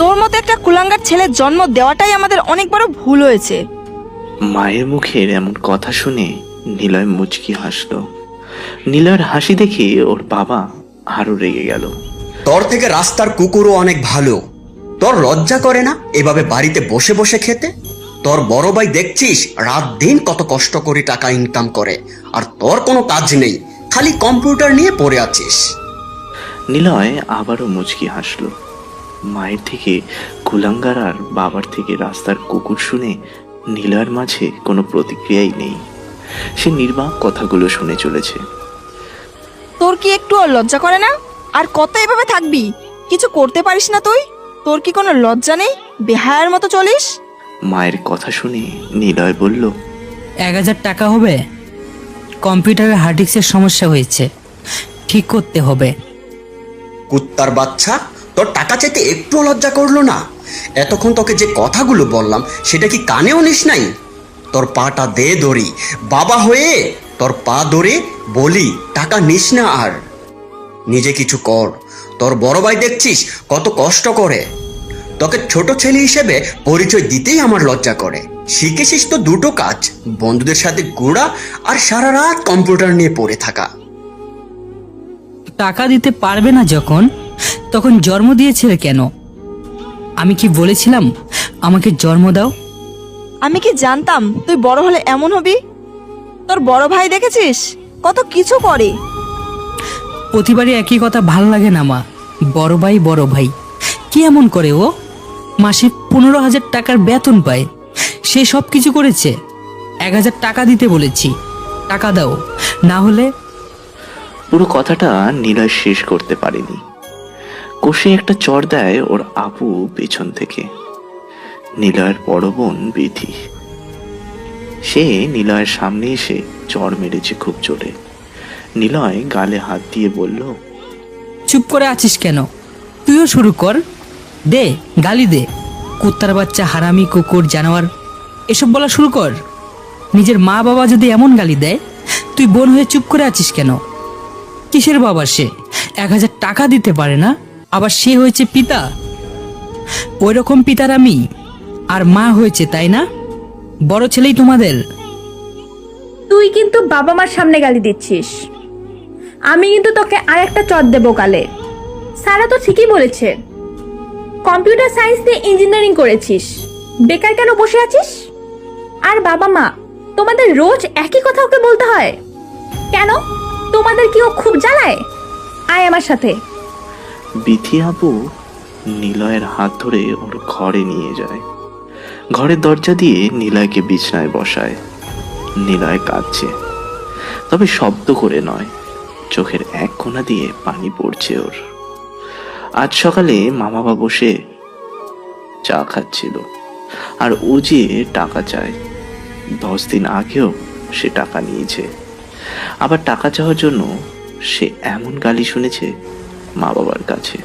তোর মতো একটা কুলাঙ্গার ছেলের জন্ম দেওয়াটাই আমাদের অনেক বড় ভুল হয়েছে। মায়ের মুখের এমন কথা শুনে নিলয় মুচকি হাসল। নিলয়ের হাসি দেখে ওর বাবা আরো রেগে গেল। তোর থেকে রাস্তার কুকুরও অনেক ভালো। তোর লজ্জা করে না এভাবে বাড়িতে বসে বসে খেতে? তোর বড় ভাই দেখছিস রাত দিন কত কষ্ট করে টাকা ইনকাম করে, আর তোর কোনো কাজ নেই, খালি কম্পিউটার নিয়ে পড়ে আছিস। নিলয় আবারও মুচকি হাসল। মায়ের থেকে কুলাঙ্গার আর বাবার থেকে রাস্তার কুকুর শুনে নিলয়ের মাঝে কোনো প্রতিক্রিয়াই নেই। সে নির্বাক কথাগুলো শুনে চলেছে। তোর কি একটু লজ্জা করে না? আর কত এভাবে থাকবি? কিছু করতে পারিস না তুই? তোর কি কোনো লজ্জা নেই? বেহায়ার মতো চলিস। মায়ের কথা শুনে নিলয় বলল, 1000 টাকা হবে? কম্পিউটারের হার্ড ডিস্কের সমস্যা হয়েছে, ঠিক করতে হবে। কুত্তার বাচ্চা, তোর টাকা চাইতে একটু লজ্জা করলো না? এতক্ষণ তোকে যে কথাগুলো বললাম সেটা কি কানেও নিস নাই? তোর পাটা দে ধরি, বাবা হয়ে তোর পা ধরে বলি টাকা নিস না আর। নিজে কিছু কর। তোর বড় ভাই দেখছিস কত কষ্ট করে। তোকে ছোট ছেলে হিসেবে পরিচয় দিতেই আমার লজ্জা করে। শিখেছিস তো দুটো কাজ, বন্ধুদের সাথে ঘোরা আর সারা রাত কম্পিউটার নিয়ে পড়ে থাকা। টাকা দিতে পারবে না যখন, তখন জন্ম দিয়েছিলে কেন? আমি কি বলেছিলাম আমাকে জন্ম দাও? আমি কি জানতাম তুই বড় হলে এমন হবি? তোর বড় ভাই দেখেছিস কত কিছু করে। প্রতিবারই একই কথা ভাল লাগে না মা। বড় ভাই বড় ভাই কি এমন করে? ও মাসে 15,000 টাকার বেতন পায়, সে সব কিছু করেছে। 1000 টাকা দিতে বলেছি, টাকা দাও, না হলে। পুরো কথাটা নিলয় শেষ করতে পারেনি। কষে একটা চড় দেয় ওর আপু পেছন থেকে। নিলয়ের বড় বোন বিথি। সে নিলয়ের সামনে এসে চড় মেরেছে খুব জোরে। নিলয় গালে হাত দিয়ে বলল, চুপ করে আছিস কেন? তুইও শুরু কর, দে গালি দে। কুত্তার বাচ্চা, হারামি, কুকুর, জানোয়ার এসব বলা শুরু কর। নিজের মা বাবা যদি এমন গালি দেয়, তুই বোন হয়ে চুপ করে আছিস কেন? কিসের বাবা সে? 1000 টাকা দিতে পারে না, আবার সে হয়েছে পিতা। ওই রকম পিতার আমি, আর মা হয়েছে, তাই না? বড় ছেলেই তোমাদের। তুই কিন্তু বাবা মার সামনে গালি দিচ্ছিস। আমি কিন্তু তোকে আর একটা চট দেবো কালে। সারা তো ঠিকই বলেছে, কম্পিউটার সায়েন্স নিয়ে ইঞ্জিনিয়ারিং করেছিস, বেকার কেন বসে আছিস? আর বাবা মা, তোমাদের রোজ একই কথা ওকে বলতে হয় কেন? তোমাদের কি ও খুব জ্বালায়? আয় আমার সাথে। বিথি আপু নিলয়ের হাত ধরে ওর ঘরে নিয়ে যায়। ঘরের দরজা দিয়ে নিলয়কে বিছানায় বসায়। নিলয় কাঁদছে, তবে শব্দ করে নয়। চোখের এক কোণা দিয়ে পানি পড়ছে ওর। আজ সকালে মামা বসে চা খাচ্ছিল, আর ও যে টাকা চায়। 10 দিন আগেও সে টাকা নিয়েছে। আবার টাকা চাওয়ার জন্য সে এমন গালি শুনেছে মা বাবার কাছে।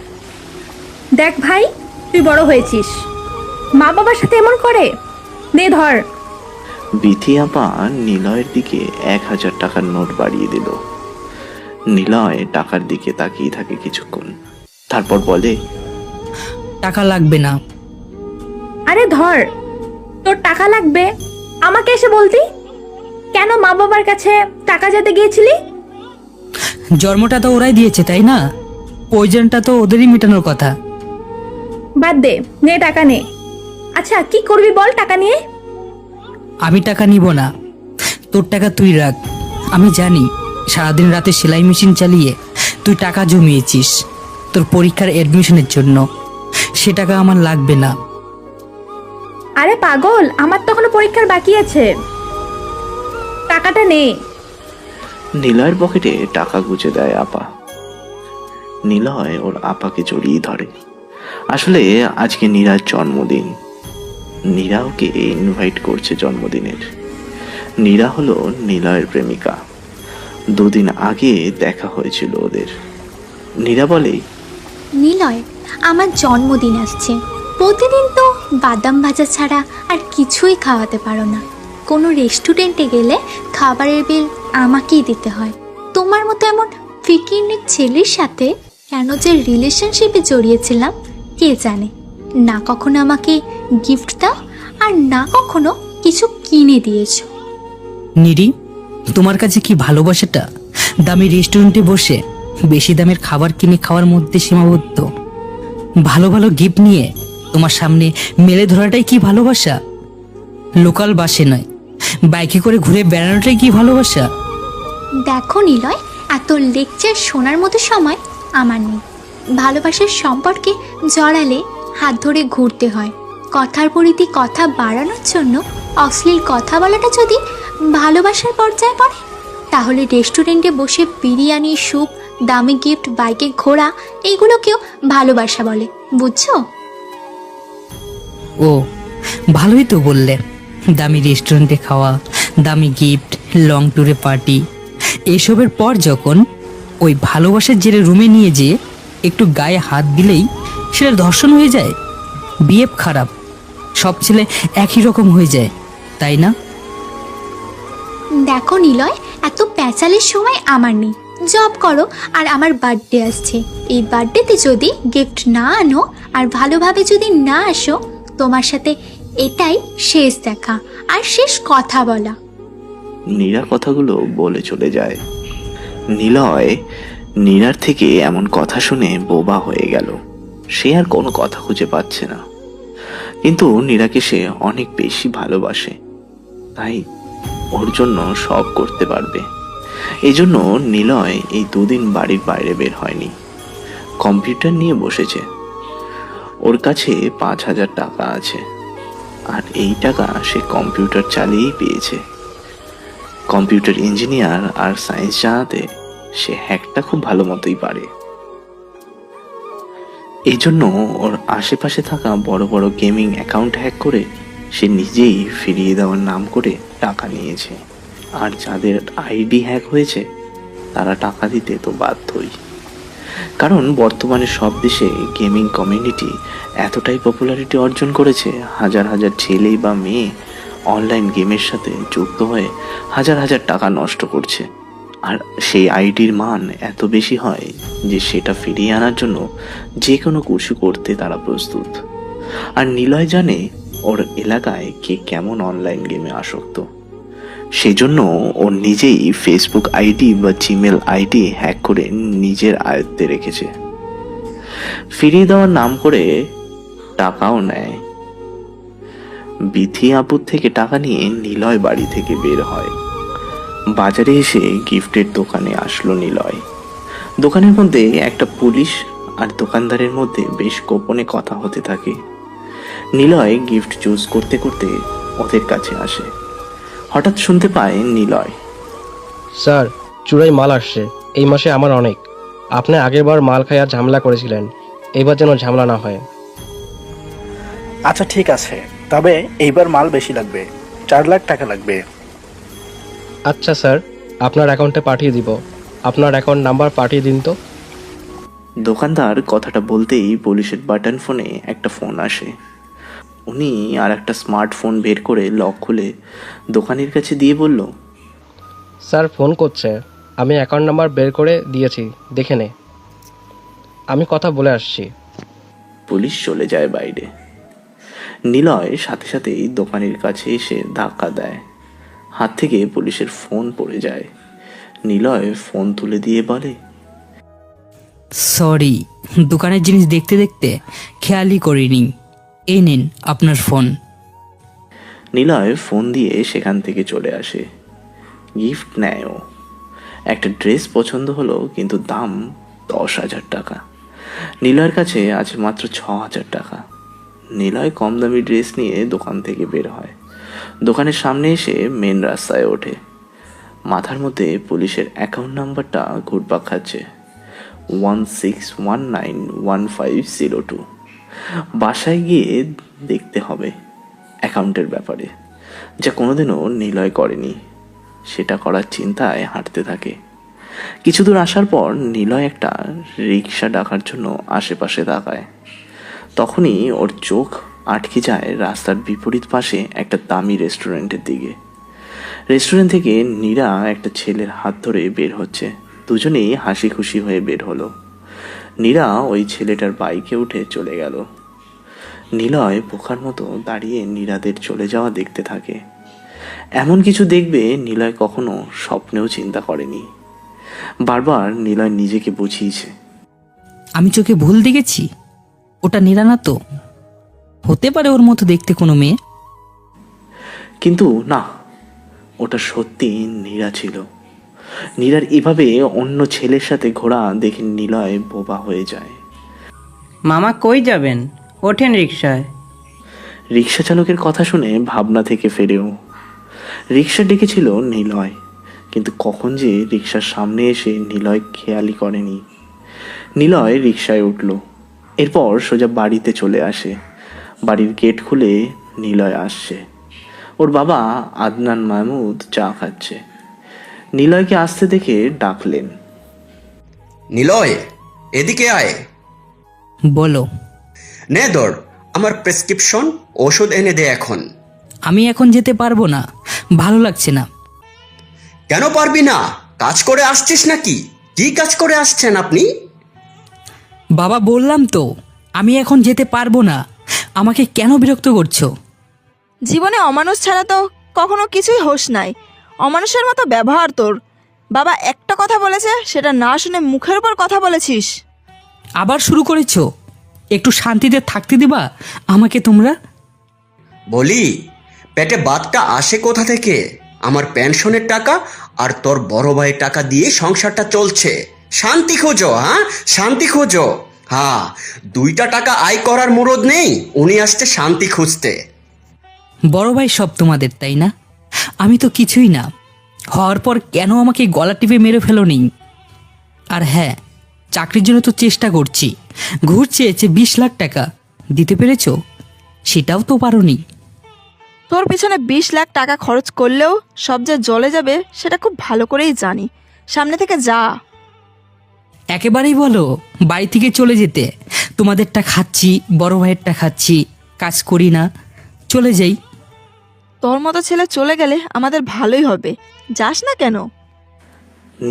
দেখ ভাই, তুই বড় হয়েছিস, মা বাবার সাথে এমন করে? দে ধর। বিথি আপা নিলয়ের দিকে 1000 টাকার নোট বাড়িয়ে দিল। নিলয় টাকার দিকে তাকিয়ে থাকে কিছুক্ষণ, তারপর বলে, টাকা লাগবে না। আরে ধর, তোর টাকা লাগবে আমাকে এসে বলতি কেন? মা বাবার কাছে টাকা যেতে গিয়েছিলি? জন্মটা তো ওরাই দিয়েছে, তাই না? প্রয়োজনটা তো ওদেরই মেটানোর কথা। বাদ দে, নে টাকা নে। আচ্ছা কি করবি বল টাকা নিয়ে? আমি টাকা নিব না, তোর টাকা তুই রাখ। আমি জানি সারাদিন রাতে সেলাই মেশিন চালিয়ে তুই টাকা জমিয়েছিস তোর পরীক্ষার অ্যাডমিশনের জন্য। সে টাকা আমার লাগবে না। আরে পাগল, আমার তো এখনো পরীক্ষার বাকি আছে, টাকাটা নে। নিলয়ের পকেটে টাকা গুজে দেয় আপা। নিলয় ওর আপাকে জড়িয়ে ধরে। আসলে আজকে নীরার জন্মদিন। নীরা ওকে ইনভাইট করছে জন্মদিনের। নীরা হলো নিলয়ের প্রেমিকা। 2 দিন আগে দেখা হয়েছিল ওদের। নীরা বলে, নিলয়, আমার জন্মদিন আসছে, প্রতিদিন তো বাদাম ভাজা ছাড়া আর কিছুই খাওয়াতে পারো না। কোনো রেস্টুরেন্টে গেলে খাবারের বিল আমাকেই দিতে হয়। তোমার মতো এমন ফিকিরনিক ছেলের সাথে কেন যে রিলেশনশিপে জড়িয়েছিলাম কে জানে। না কখনো আমাকে গিফট দাও আর না কখনো কিছু কিনে দিয়েছো। নিরি, তোমার কাছে কি ভালোবাসাটা দামি রেস্টুরেন্টে বসে বেশি দামের খাবার কিনে খাওয়ার মধ্যে সীমাবদ্ধ? ভালো ভালো গিফট নিয়ে তোমার সামনে মেলে ধরাটাই কি ভালোবাসা? লোকাল বাসে নয়, বাইকে করে ঘুরে বেড়ানোটাই কি ভালোবাসা? দেখো নিলয়, এত লেকচার শোনার মতো সময় আমার নেই। ভালোবাসার সম্পর্কে জড়ালে হাত ধরে ঘুরতে হয়। কথার পরিধি কথা বাড়ানোর জন্য অশ্লীল কথা বলাটা যদি ভালোবাসার পর্যায়ে পড়ে, তাহলে রেস্টুরেন্টে বসে বিরিয়ানি, স্যুপ, দামি গিফট, বাইকে ঘোরা, এইগুলোকেও ভালোবাসা বলে, বুঝছো? ও, ভালোই তো বললে। দামি রেস্টুরেন্টে খাওয়া, দামি গিফট, লং ট্যুরে পার্টি, এসবের পর যখন ওই ভালোবাসার জেরে রুমে নিয়ে যেয়ে একটু গায়ে হাত দিলেই সেটা ধর্ষণ হয়ে যায়। বিহেভ খারাপ, সব ছেলে একই রকম হয়ে যায়, তাই না? দেখো নিলয়, এত প্যাচালের সময় আমার নেই। জব করো, আর আমার বার্থডে আসছে। এই বার্থডেতে যদি গিফট না আনো আর ভালোভাবে যদি না আসো, তোমার সাথে এটাই শেষ দেখা আর শেষ কথা বলা। নীরা কথাগুলো বলে চলে যায়। নিলয় নীরার থেকে এমন কথা শুনে বোবা হয়ে গেল। সে আর কোনো কথা খুঁজে পাচ্ছে না, কিন্তু নীরাকে সে অনেক বেশি ভালোবাসে, তাই ওর জন্য সব করতে পারবে। এই জন্য নিলয় এই দুদিন বাড়ির বাইরে বের হয়নি, কম্পিউটার নিয়ে বসেছে। ওর কাছে 5,000 টাকা আছে, আর এই টাকা সে কম্পিউটার চালিয়েই পেয়েছে। কম্পিউটার ইঞ্জিনিয়ার আর সায়েন্স জানাতে সে হ্যাকটা খুব ভালো মতোই পারে। এই জন্য ওর আশেপাশে থাকা বড় বড় গেমিং অ্যাকাউন্ট হ্যাক করে সে নিজেই ফিরিয়ে দেওয়ার নাম করে টাকা নিয়েছে। আর যাদের আইডি হ্যাক হয়েছে তারা টাকা দিতে তো বাধ্যই, কারণ বর্তমানে সব দেশে গেমিং কমিউনিটি এতটাই পপুলারিটি অর্জন করেছে, হাজার হাজার ছেলে বা মেয়ে অনলাইন গেমের সাথে যুক্ত হয়ে হাজার হাজার টাকা নষ্ট করছে। আর সেই আইডির মান এত বেশি হয় যে সেটা ফিরিয়ে আনার জন্য যে কোনো কিছু করতে তারা প্রস্তুত। আর নিলয় জানে ওর এলাকায় কে কেমন অনলাইন গেমে আসক্ত, সেজন্য ও নিজেই ফেসবুক আইডি বা জিমেল আইডি হ্যাক করে নিজের আয়ত্তে রেখেছে। ফিরিয়ে দেওয়ার নাম করে টাকাও নেয়। বিথি আপুর থেকে টাকা নিয়ে নিলয় বাড়ি থেকে বের হয়। বাজারে এসে গিফটের দোকানে আসলো নিলয়। দোকানের মধ্যে একটা পুলিশ আর দোকানদারের মধ্যে বেশ গোপনে কথা হতে থাকে। নিলয় গিফট চুজ করতে করতে ওদের কাছে আসে। হঠাৎ শুনতে পায় নিলয়, স্যার, চূড়াই মাল আসছে। এই মাসে আমার অনেক। আপনি আগেরবার মাল খাইয়া ঝামেলা করেছিলেন, এইবার যেন ঝামেলা না হয়। আচ্ছা ঠিক আছে, তবে এইবার মাল বেশি লাগবে, 4 লাখ টাকা লাগবে। আচ্ছা স্যার, আপনার অ্যাকাউন্টে পাঠিয়ে দিব। আপনার অ্যাকাউন্ট নাম্বার পাঠিয়ে দিন তো। দোকানদার কথাটা বলতেই পুলিশের বাটন ফোনে একটা ফোন আসে। উনি আর একটা স্মার্টফোন বের করে লক খুলে দোকানের কাছে দিয়ে বলল, স্যার ফোন করছে, আমি অ্যাকাউন্ট নাম্বার বের করে দিয়েছি, দেখে নে। আমি কথা বলে আসছি। পুলিশ চলে যায় বাইরে। নিলয় সাথে সাথেই দোকানের কাছে এসে ধাক্কা দেয়। হাত থেকে পুলিশের ফোন পড়ে যায়। নিলয় ফোন তুলে দিয়ে বলে, সরি, দোকানের জিনিস দেখতে দেখতে খেয়ালই করিনি। এই নিন আপনার ফোন। নিলয় ফোন দিয়ে সেখান থেকে চলে আসে। গিফট নেয় ও। একটা ড্রেস পছন্দ হলো, কিন্তু দাম 10,000 টাকা। নিলয়ের কাছে আছে মাত্র 6,000 টাকা। নিলয় কম দামি ড্রেস নিয়ে দোকান থেকে বের হয়। দোকানের সামনে এসে মেন রাস্তায় ওঠে। মাথার মধ্যে পুলিশের অ্যাকাউন্ট নাম্বারটা ঘুরপাক খাচ্ছে, 16191502। বাসায় গিয়ে দেখতে হবে অ্যাকাউন্টের ব্যাপারে, যা কোনোদিনও নিলয় করেনি। সেটা করার চিন্তায় হাঁটতে থাকে। কিছু দূর আসার পর নিলয় একটা রিক্সা ডাকার জন্য আশেপাশে তাকায়। তখনই ওর চোখ আটকে যায় রাস্তার বিপরীত পাশে একটা দামি রেস্টুরেন্টের দিকে। রেস্টুরেন্ট থেকে নীরা একটা ছেলের হাত ধরে বের হচ্ছে। দুজনেই হাসি খুশি হয়ে বের হলো। নীরা ওই ছেলেটার বাইকে উঠে চলে গেল। নিলয় বোকার মতো দাঁড়িয়ে নীরাদের চলে যাওয়া দেখতে থাকে। এমন কিছু দেখবে নিলয় কখনো স্বপ্নেও চিন্তা করেনি। বারবার নিলয় নিজেকে বুঝিয়েছে, আমি চোখে ভুল দেখেছি, ওটা নীরা না তো, হতে পারে ওর মতো দেখতে কোনো মেয়ে। কিন্তু না, ওটা সত্যি নীরা ছিল। নীরার এভাবে অন্য ছেলের সাথে ঘোরা দেখে নিলয় বোবা হয়ে যায়। মামা কই যাবেন? ওঠেন রিকশায়। রিক্সা চালকের কথা শুনে ভাবনা থেকে ফেরেও। রিক্সা ডেকেছিল নিলয়, কিন্তু কখন যে রিক্সার সামনে এসে নিলয় খেয়ালই করেনি। নিলয় রিক্সায় উঠল, এরপর সোজা বাড়িতে চলে আসে। বাড়ির গেট খুলে নিলয় আসছে। ওর বাবা আদনান মাহমুদ চা খাচ্ছে। নিলয়কে আসতে দেখে ডাকলেন, নিলয়, এদিকে আয়। বলো। নে ধর, আমার প্রেসক্রিপশন ওষুধ এনে দে এখন। আমি এখন যেতে পারবো না, ভালো লাগছে না। কেন পারবি না? কাজ করে আসছিস নাকি? কি কাজ করে আসছেন আপনি? বাবা, বললাম তো আমি এখন যেতে পারবো না, আমাকে কেন বিরক্ত করছো? জীবনে অমানুষ ছাড়া তো কখনো কিছুই হোস নাই। অমানুষের মতো ব্যবহার তোর। বাবা একটা কথা বলেছে, সেটা না শুনে মুখের উপর কথা বলেছিস। আবার শুরু করেছো? একটু শান্তিতে থাকতে দিবা আমাকে তোমরা? বলি, পেটে বাতটা আসে কোথা থেকে? আমার পেনশনের টাকা আর তোর বড় ভাইয়ের টাকা দিয়ে সংসারটা চলছে। শান্তি খোঁজো, হ্যাঁ, শান্তি খোঁজো। হ্যাঁ, 2টা টাকা আয় করার মুরদ নেই, উনি আসছে শান্তি খুঁজতে। বড় ভাই সব তোমাদের, তাই না? আমি তো কিছুই না। হওয়ার পর কেন আমাকে গলা টিপে মেরে ফেলোনি? আর হ্যাঁ, চাকরির জন্য তো চেষ্টা করছি, ঘুষ চেয়েছে 20 লাখ টাকা, দিতে পেরেছো? সেটাও তো পারোনি। তোর পিছনে 20 লাখ টাকা খরচ করলেও সব যে জলে যাবে সেটা খুব ভালো করেই জানি। সামনে থেকে যা। একেবারেই বলো বাড়ি থেকে চলে যেতে। তোমাদেরটা খাচ্ছি, বড় ভাইয়েরটা খাচ্ছি, কাজ করি না, চলে যাই। তোর মতো ছেলে চলে গেলে আমাদের ভালোই হবে। যাস না কেন?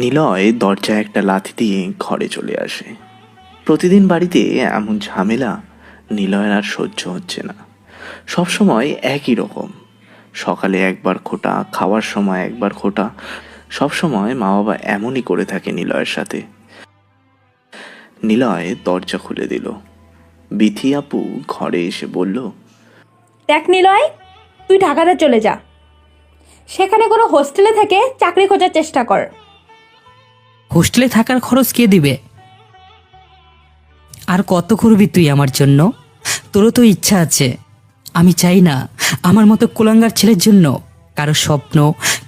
নিলয় দরজায় একটা লাথি দিয়ে ঘরে চলে আসে। প্রতিদিন বাড়িতে এমন ঝামেলা নিলয়ের আর সহ্য হচ্ছে না। সব সময় একই রকম, সকালে একবার খোটা, খাওয়ার সময় একবার খোটা। সব সময় মা বাবা এমনই করে থাকে নিলয়ের সাথে। নিলয় দরজা খুলে দিল। বিথি আপু ঘরে এসে বলল, দেখ নিলয়, তুই ঢাকাতে চলে যা, সেখানে কোনো হোস্টেলে থেকে চাকরি খোঁজার চেষ্টা কর। হোস্টেলে থাকার খরচ কে দিবে? আর কত করবি তুই আমার জন্য? তোরও তো ইচ্ছা আছে। আমি চাই না আমার মতো কুলাঙ্গার ছেলের জন্য কারো স্বপ্ন,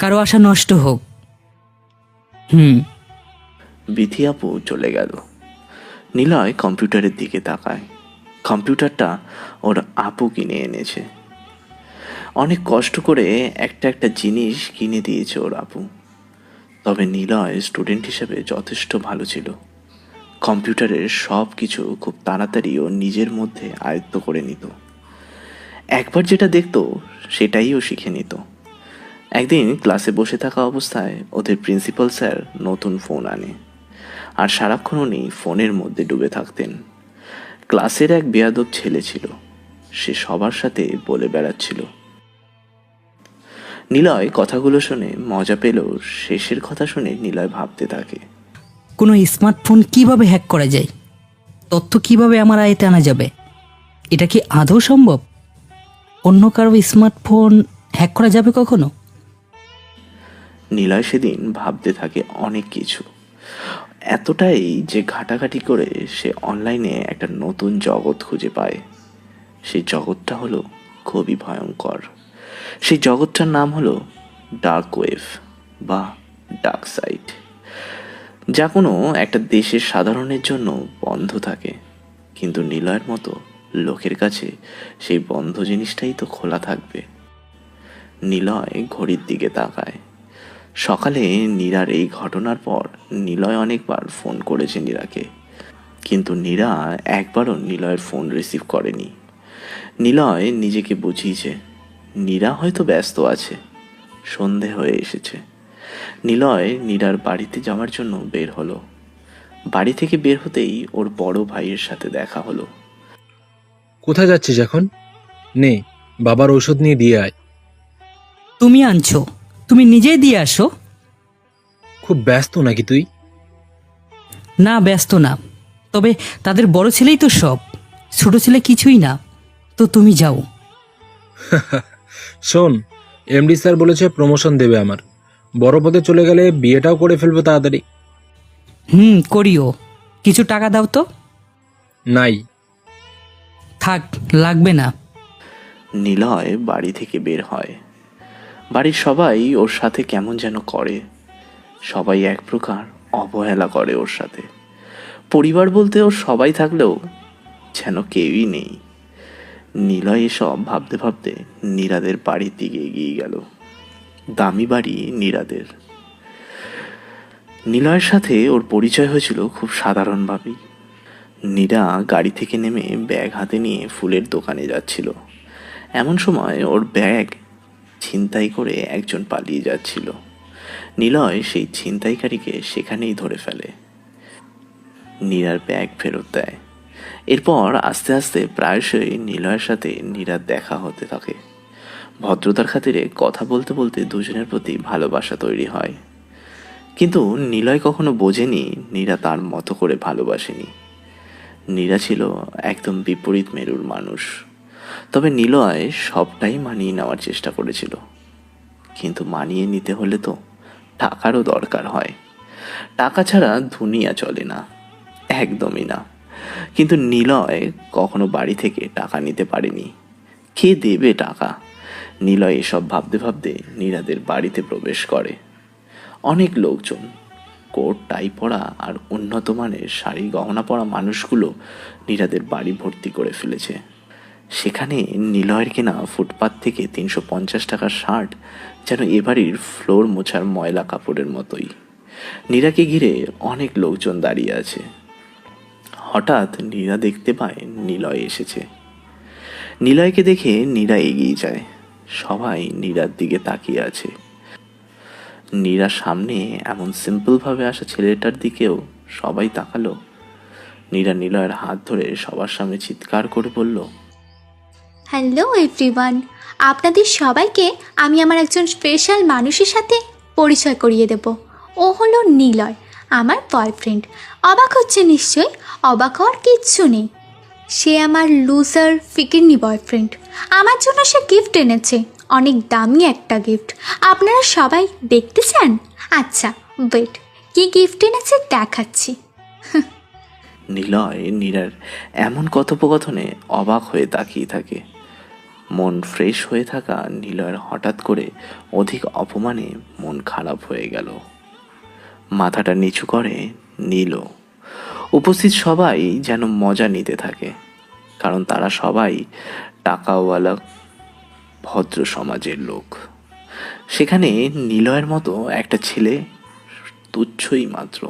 কারো আশা নষ্ট হোক। বিথি আপু চলে গেল। নিলয় কম্পিউটারের দিকে তাকায়। কম্পিউটারটা ওর আপু কিনে এনেছে। অনেক কষ্ট করে একটা একটা জিনিস কিনে দিয়েছে ওর আপু। তবে নিলয় স্টুডেন্ট হিসেবে যথেষ্ট ভালো ছিল। কম্পিউটারের সব কিছু খুব তাড়াতাড়ি ও নিজের মধ্যে আয়ত্ত করে নিত। একবার যেটা দেখতো সেটাই ও শিখে নিত। একদিন ক্লাসে বসে থাকা অবস্থায় ওদের প্রিন্সিপাল স্যার নতুন ফোন আনে, আর সারাক্ষণ উনি ফোনের মধ্যে ডুবে থাকতেন। ক্লাসের এক বেয়াদব ছেলে ছিল, সে সবার সাথে বলে বেড়াচ্ছিল। নিলয় কথাগুলো শুনে মজা পেলেও শেষের কথা শুনে নিলয় ভাবতে থাকে, কোনো স্মার্টফোন কিভাবে হ্যাক করা যায়? তথ্য কিভাবে আমার আয়ত্তে আনা যাবে? এটা কি আদৌ সম্ভব? অন্য কারো স্মার্টফোন হ্যাক করা যাবে কখনো? নিলয় সেদিন ভাবতে থাকে অনেক কিছু, এতটাই যে ঘাটাঘাটি করে সে অনলাইনে একটা নতুন জগৎ খুঁজে পায়। সেই জগৎটা হলো খুবই ভয়ঙ্কর। সেই জগৎটার নাম হলো ডার্ক ওয়েভ বা ডার্ক সাইট, যা কোনো একটা দেশের সাধারণের জন্য বন্ধ থাকে, কিন্তু নিলয়ের মতো লোকের কাছে সেই বন্ধ জিনিসটাই তো খোলা থাকবে। নিলয় ঘড়ির দিকে তাকায়। সকালে নীরার এই ঘটনার পর নিলয় অনেকবার ফোন করেছে নীরাকে, কিন্তু নীরা একবারও নিলয়ের ফোন রিসিভ করেনি। নিলয় নিজেকে বুঝিয়েছে নীরা হয়তো ব্যস্ত আছে, সন্ধে হয়ে এসেছে। নিলয় নীরার বাড়িতে যাওয়ার জন্য বের হলো। বাড়ি থেকে বের হতেই ওর বড় ভাইয়ের সাথে দেখা হলো। কোথায় যাচ্ছিস এখন? নে, বাবার ঔষধ নিয়ে দিয়ে আয়। তুমি আনছো, তুমি নিজেই দিয়ে আসো। খুব ব্যস্ত নাকি তুই? না, ব্যস্ত না, তবে তাদের বড় ছেলেই তো সব, ছোট ছেলে কিছুই না। তো তুমি যাও। শোন, এমডি স্যার বলেছে প্রমোশন দেবে আমার। বড় পদে চলে গেলে বিয়েটাও করে ফেলবো তাড়াতাড়ি। করিও। কিছু টাকা দাও তো। নাই। থাক, লাগবে না। নিলয় বাড়ি থেকে বের হয়। বাড়ির সবাই ওর সাথে কেমন যেন করে, সবাই এক প্রকার অবহেলা করে ওর সাথে। পরিবার বলতে ওর সবাই থাকলেও যেন কেউই নেই। নিলয় এসব ভাবতে ভাবতে নীরাদের বাড়ির দিকে এগিয়ে গেল। দামি বাড়ি নীরাদের। নিলয়ের সাথে ওর পরিচয় হয়েছিল খুব সাধারণভাবেই। নীরা গাড়ি থেকে নেমে ব্যাগ হাতে নিয়ে ফুলের দোকানে যাচ্ছিল। এমন সময় ওর ব্যাগ ছিনতাই করে একজন পালিয়ে যাচ্ছিল। নিলয় সেই ছিনতাইকারীকে সেখানেই ধরে ফেলে। নীরার ব্যাগ ফেরত দেয়। এরপর আস্তে আস্তে প্রায়শই নিলয়ের সাথে নীরার দেখা হতে থাকে। ভদ্রতার খাতিরে কথা বলতে বলতে দুজনের প্রতি ভালোবাসা তৈরি হয়। কিন্তু নিলয় কখনো বোঝেনি নীরা তার মতো করে ভালোবাসেনি। নীরা ছিল একদম বিপরীত মেরুর মানুষ। তবে নিলয় সবটাই মানিয়ে নেওয়ার চেষ্টা করেছিল। কিন্তু মানিয়ে নিতে হলে তো টাকারও দরকার হয়। টাকা ছাড়া দুনিয়া চলে না, একদমই না। কিন্তু নিলয় কখনো বাড়ি থেকে টাকা নিতে পারেনি। কে দেবে টাকা? নিলয় এসব ভাবতে ভাবতে নীরাদের বাড়িতে প্রবেশ করে। অনেক লোকজন, কোট টাই পরা আর উন্নত মানের শাড়ি গহনা পরা মানুষগুলো নীরাদের বাড়ি ভর্তি করে ফেলেছে। সেখানে নিলয়ের কেনা ফুটপাত থেকে 350 টাকার শার্ট যেন এ বাড়ির ফ্লোর মোছার ময়লা কাপড়ের মতোই। নীরাকে ঘিরে অনেক লোকজন দাঁড়িয়ে আছে। হঠাৎ নীরা দেখতে পায় নিলয় এসেছে। নিলয়কে দেখে নীরা এগিয়ে যায়। সবাই নীরার দিকে তাকিয়ে আছে। নীরা সামনে এমন সিম্পলভাবে আসা ছেলেটার দিকেও সবাই তাকালো। নীরা নিলয়ের হাত ধরে সবার সামনে চিৎকার করে বলল, হ্যালো এভরিওয়ান, আপনাদের সবাইকে আমি আমার একজন স্পেশাল মানুষের সাথে পরিচয় করিয়ে দেব। ও হলো নিলয়, আমার বয়ফ্রেন্ড। অবাক হচ্ছে নিশ্চয়ই? অবাক হওয়ার কিচ্ছু নেই। সে আমার লুজার ফিকিরনি বয়ফ্রেন্ড। আমার জন্য সে গিফট এনেছে, অনেক দামি একটা গিফট। আপনারা সবাই দেখতে চান? আচ্ছা ওয়েট, কি গিফট এনেছে দেখাচ্ছি। নিলয় নীরার এমন কথোপকথনে অবাক হয়ে তাকিয়ে থাকে। মন ফ্রেশ হয়ে থাকা নিলয়ের হঠাৎ করে অধিক অপমানে মন খারাপ হয়ে গেল। মাথাটা নিচু করে নিল। উপস্থিত সবাই যেন মজা নিতে থাকে, কারণ তারা সবাই টাকাওয়ালা ভদ্র সমাজের লোক। সেখানে নিলয়ের মতো একটা ছেলে তুচ্ছই মাত্র।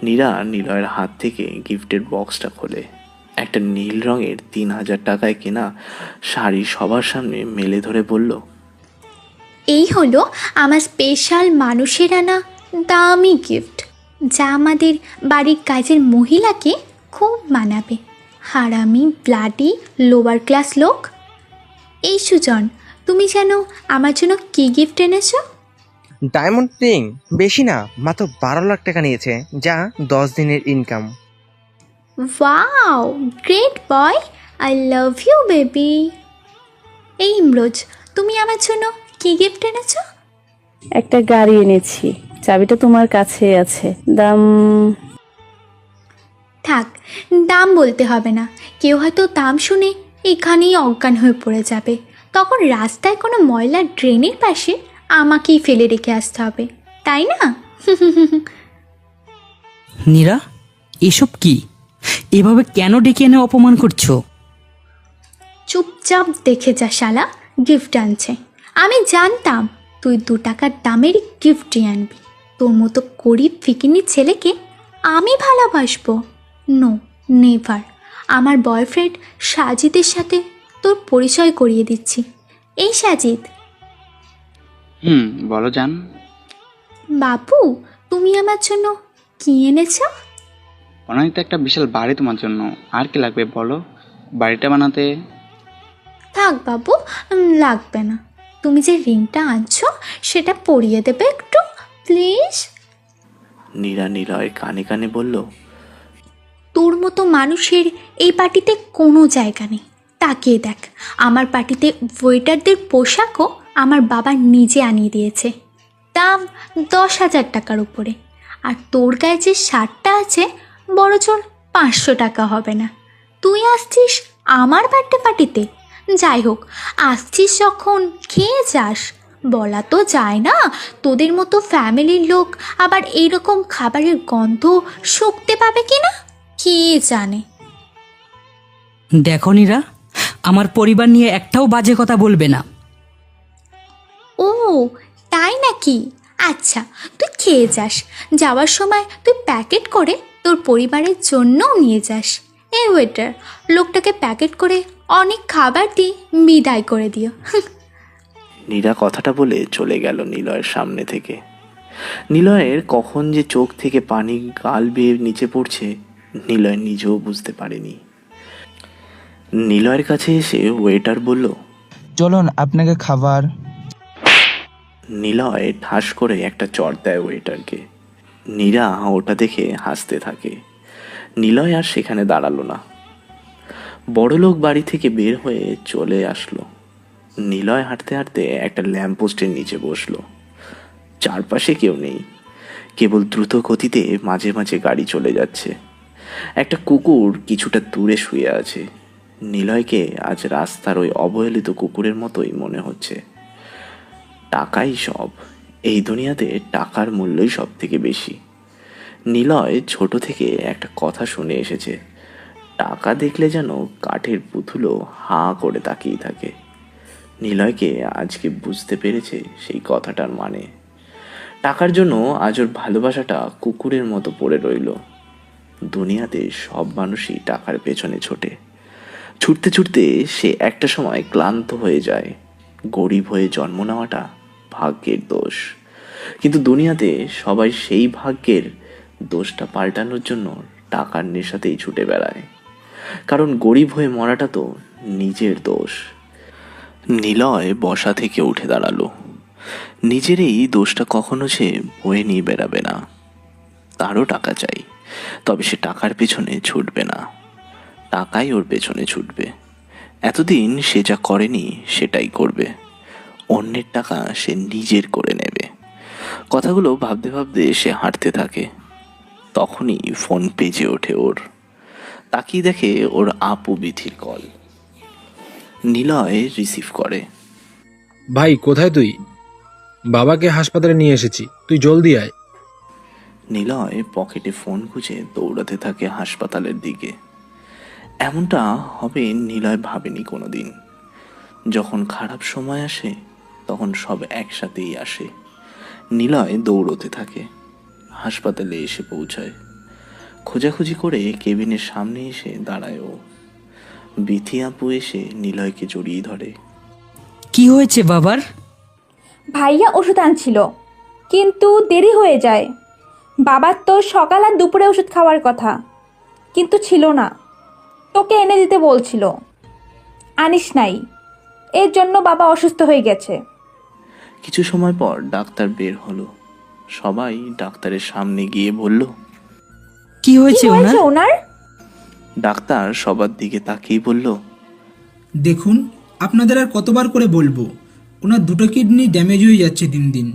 নীরা নিলয়ের হাত থেকে গিফটের বক্সটা খোলে। একটা নীল রঙের 3000 টাকায় কেনা শাড়ি সবার সামনে মেলে ধরে বলল, এই হলো আমার স্পেশাল মানুষের আনা দামি গিফট, যা আমাদের বাড়ির কাজের মহিলাকে খুব মানাবে। হারামি ব্লাডি লোয়ার ক্লাস লোক। এই সুজন, তুমি জানো আমার জন্য কী গিফট এনেছো? Diamond ring. বেশি না, মাত্র 12 লাখ টাকা নিয়েছে, যা 10 দিনের income. Wow, great boy, I love you baby. এই ইমরোজ, তুমি আমার জন্য কী গিফট এনেছো? একটা গাড়ি এনেছি, চাবিটা তোমার কাছে আছে। দাম? থাক, দাম বলতে হবে না। কেউ হয়তো দাম শুনে এখানেই অজ্ঞান হয়ে পড়ে যাবে। তখন রাস্তায় কোনো ময়লা ড্রেনের পাশে আমাকেই ফেলে রেখে আসতে হবে, তাই না? নীরা, এসব কি? এভাবে কেন ডেকে এনে অপমান করছো? চুপচাপ দেখে যা শালা, গিফট আনছে। আমি জানতাম তুই 2 টাকার দামেরই গিফটই আনবি। তোর মতো গরিব ফিকিনি ছেলেকে আমি ভালোবাসবো? No, never. আমার বয়ফ্রেন্ড সাজিদের সাথে তোর পরিচয় করিয়ে দিচ্ছি। এই সাজিদ। বলো জান। বাবু, তুমি আমার জন্য কি এনেছো? অনেক তো একটা বিশাল বাড়ি তোমার জন্য, আর কি লাগবে বলো? বাড়িটা বানাতে? থাক বাবু, লাগবে না। তুমি যে রিংটা আনছো সেটা পরিয়ে দেবে একটু প্লিজ। নীরা নিলয়ের কানে কানে বলল, তোর মতো মানুষের এই পার্টিতে কোনো জায়গা নেই। তাকিয়ে দেখ, আমার পার্টিতে ওয়েটারদের পোশাকও আমার বাবা নিজে আনিয়ে দিয়েছে, দাম 10,000 টাকার উপরে। আর তোর গায়ে যে শার্টটা আছে বড়জোর 500 টাকা হবে না। তুই আসছিস আমার বার্থডে পার্টিতে? যাই হোক, আসছিস যখন খেয়ে যাস। বলা তো যায় না তোদের মতো ফ্যামিলির লোক আবার এইরকম খাবারের গন্ধ শুকতে পাবে কিনা, কে জানে। দেখো নীরা, আমার পরিবার নিয়ে একটাও বাজে কথা বলবে না। ও তাই নাকি? আচ্ছা, তুই খেয়ে যাস। যাওয়ার সময় তুই প্যাকেট করে তোর পরিবারের জন্যও নিয়ে যাস। এই ওয়েটার, লোকটাকে প্যাকেট করে অনেক খাবার দিয়ে বিদায় করে দিও। নীরা কথাটা বলে চলে গেল নিলয়ের সামনে থেকে। নিলয়ের কখন যে চোখ থেকে পানি গাল বেয়ে নিচে পড়ছে নিলয় নিজেও বুঝতে পারেনি। নিলয়ের কাছে এসে ওয়েটার বলল, চলুন আপনাকে খাবার। নিলয় ঠাস করে একটা চড় দেয় ওয়েটারকে। নীরা ওটা দেখে হাসতে থাকে। নিলয় আর সেখানে দাঁড়ালো না, বড়লোক বাড়ি থেকে বের হয়ে চলে আসলো। নিলয় হাঁটতে হাঁটতে একটা ল্যাম্পপোস্টের নিচে বসলো। চারপাশে কেউ নেই, কেবল দ্রুত গতিতে মাঝে মাঝে গাড়ি চলে যাচ্ছে। একটা কুকুর কিছুটা দূরে শুয়ে আছে। নিলয়কে আজ রাস্তার ওই অবহেলিত কুকুরের মতোই মনে হচ্ছে। টাকাই সব, এই দুনিয়াতে টাকার মূল্যই সব থেকে বেশি। নিলয় ছোট থেকে একটা কথা শুনে এসেছে, টাকা দেখলে যেন কাঠের পুতুলও হাঁ করে তাকিয়ে থাকে। নিলয়কে আজকে বুঝতে পেরেছে সেই কথাটার মানে। টাকার জন্য আজ ওর ভালোবাসাটা কুকুরের মতো পড়ে রইল। দুনিয়াতে সব মানুষই টাকার পেছনে ছোটে। ছুটতে ছুটতে সে একটা সময় ক্লান্ত হয়ে যায়। গরিব হয়ে জন্ম নেওয়াটা ভাগ্যের দোষ, কিন্তু দুনিয়াতে সবাই সেই ভাগ্যের দোষটা পাল্টানোর জন্য টাকার নেশাতেই ছুটে বেড়ায়। কারণ গরিব হয়ে মরাটা তো নিজের দোষ। নিলয় বসা থেকে উঠে দাঁড়ালো। নিজের এই দোষটা কখনো সে বয়ে নিয়ে বেড়াবে না। তারও টাকা চাই, তবে সে টাকার পেছনে ছুটবে না, টাকাই ওর পেছনে ছুটবে। এতদিন সে যা করেনি সেটাই করবে। অন্যের টাকা সে নিজের করে নেবে। কথাগুলো ভাবতে ভাবতে সে হাঁটতে থাকে। তখনই ফোন বেজে ওঠে ওর। তাকিয়ে দেখে ওর আপু বিথির কল। নিলয় রিসিভ করে। ভাই কোথায় তুই? বাবাকে হাসপাতালে নিয়ে এসেছি, তুই জলদি আয়। নিলয় পকেটে ফোন খুঁজে দৌড়াতে থাকে হাসপাতালের দিকে। এমনটা হবে নিলয় ভাবেনি কোনোদিন। যখন খারাপ সময় আসে তখন সব একসাথেই আসে। নিলয় দৌড়তে থাকে, হাসপাতালে এসে পৌঁছায়। খোঁজাখুঁজি করে কেবিনের সামনে এসে দাঁড়ায় ও। বিথি আপু এসে নিলয়কে জড়িয়ে ধরে। কি হয়েছে বাবার? ভাইয়া ওষুধ আনছিল, কিন্তু দেরি হয়ে যায়। বাবার তো সকাল আর দুপুরে ওষুধ খাওয়ার কথা, কিন্তু ছিল না। তোকে এনে দিতে বলছিল, আনিস নাই, এর জন্য বাবা অসুস্থ হয়ে গেছে। কিছু সময় পর ডাক্তার বের হলো। সবাই ডাক্তারের সামনে গিয়ে বলল, কি হয়েছে ওনার? ডাক্তার সবার দিকে তাকিয়ে বলল, দেখুন, আপনাদের আর কতবার করে বলবো, ওনার দুটো কিডনি ড্যামেজ হয়ে যাচ্ছে দিন দিন।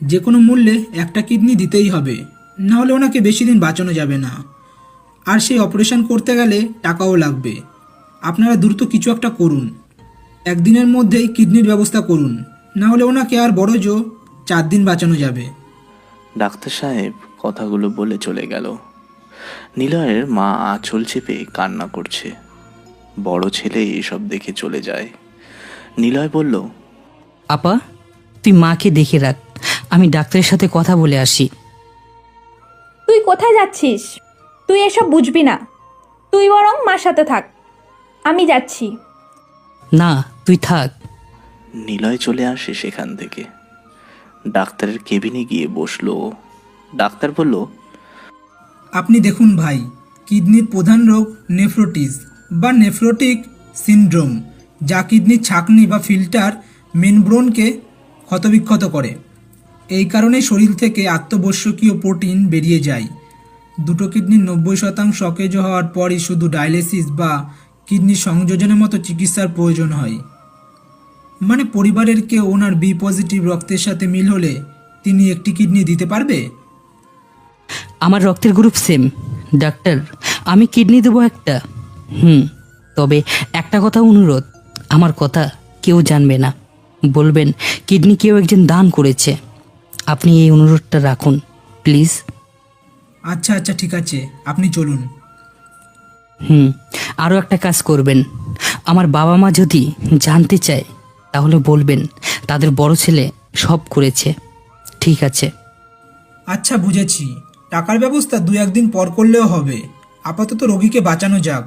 যে কোনো মূল্যে একটা কিডনি দিতেই হবে, না হলে ওনাকে বেশি দিন বাঁচানো যাবে না। আর সেই অপারেশন করতে গেলে টাকাও লাগবে। আপনারা দ্রুত কিছু একটা করুন, একদিনের মধ্যেই কিডনির ব্যবস্থা করুন, না হলে ওনাকে আর বড় জো 4 দিন বাঁচানো যাবে। ডাক্তার সাহেব কথাগুলো বলে চলে গেল। নিলয়ের মা আঁচল চেপে কান্না করছে। বড় ছেলে এসব দেখে চলে যায়। নিলয় বলল, আপা, তুই মাকে দেখে রাখ, আমি ডাক্তারের সাথে কথা বলে আসি। তুই কোথায় যাচ্ছিস? তুই এসব বুঝবি না, তুই বরং মার সাথে থাক, আমি যাচ্ছি। না, তুই থাক। নিলয় চলে আসে সেখান থেকে। ডাক্তারের কেবিনে গিয়ে বসলো। ডাক্তার বলল, আপনি দেখুন ভাই, কিডনির প্রধান রোগ নেফ্রোটিস, বা নেফ্রোটিক সিনড্রোম, যা কিডনির ছাঁকনি বা ফিল্টার মেমব্রেনকে ক্ষতবিক্ষত করে। এই কারণে শরীর থেকে আত্মবশ্যকীয় প্রোটিন বেরিয়ে যায়। দুটো কিডনির 90% অকেজ হওয়ার পরই শুধু ডায়ালিসিস বা কিডনি সংযোজনের মতো চিকিৎসার প্রয়োজন হয়। মানে পরিবারের কেউ ওনার বি পজিটিভ রক্তের সাথে মিল হলে তিনি একটি কিডনি দিতে পারবে? আমার রক্তের গ্রুপ সেম ডাক্তার, আমি কিডনি দেবো একটা। তবে একটা কথা অনুরোধ, আমার কথা কেউ জানবে না, বলবেন কিডনি কেউ একজন দান করেছে। আপনি এই অনুরোধটা রাখুন প্লিজ। আচ্ছা আচ্ছা ঠিক আছে, আপনি চলুন। আরও একটা কাজ করবেন, আমার বাবা মা যদি জানতে চায় তাহলে বলবেন তাদের বড় ছেলে সব করেছে। ঠিক আছে? আচ্ছা বুঝেছি, টাকার ব্যবস্থা 2-1 দিন পর করলেও হবে। আপাতত রোগীকে বাঁচানো যাক।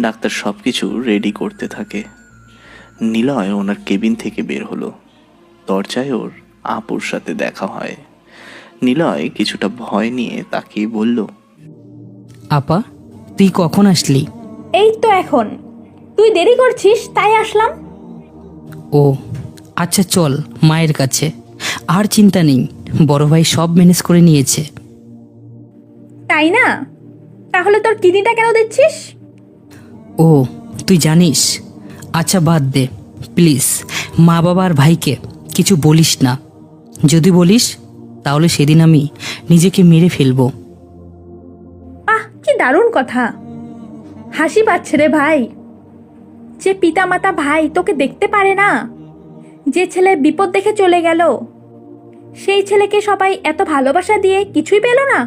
ডাক্তার সব কিছু রেডি করতে থাকে। নিলয় ওনার কেবিন থেকে বের হলো। দরজায় ওর আপুর সাথে দেখা হয়। নিলয় কিছুটা ভয় নিয়ে তাকিয়ে বলল, আপা তুই কখন আসলি? এই তো এখন। তুই দেরি করছিস তাই আসলাম। ও আচ্ছা, চল মায়ের কাছে। আর চিন্তা নেই, বড় ভাই সব ম্যানেজ করে নিয়েছে। তাই না? তাহলে তোর কিডনিটা কেন দিচ্ছিস? ও তুই জানিস? আচ্ছা বাদ দে প্লিজ, মা বাবা আর ভাইকে কিছু বলিস না। যদি বলিস তাহলে সেদিন আমি নিজেকে মেরে ফেলবো। কি দারুণ কথা। হাসি পাচ্ছে রে ভাই। যে পিতা মাতা ভাই তোকে দেখতে পারে না, যে ছেলে বিপদ দেখে চলে গেল, সেই ছেলেকে সবাই এত ভালোবাসা দিয়ে কিছুই পেল না,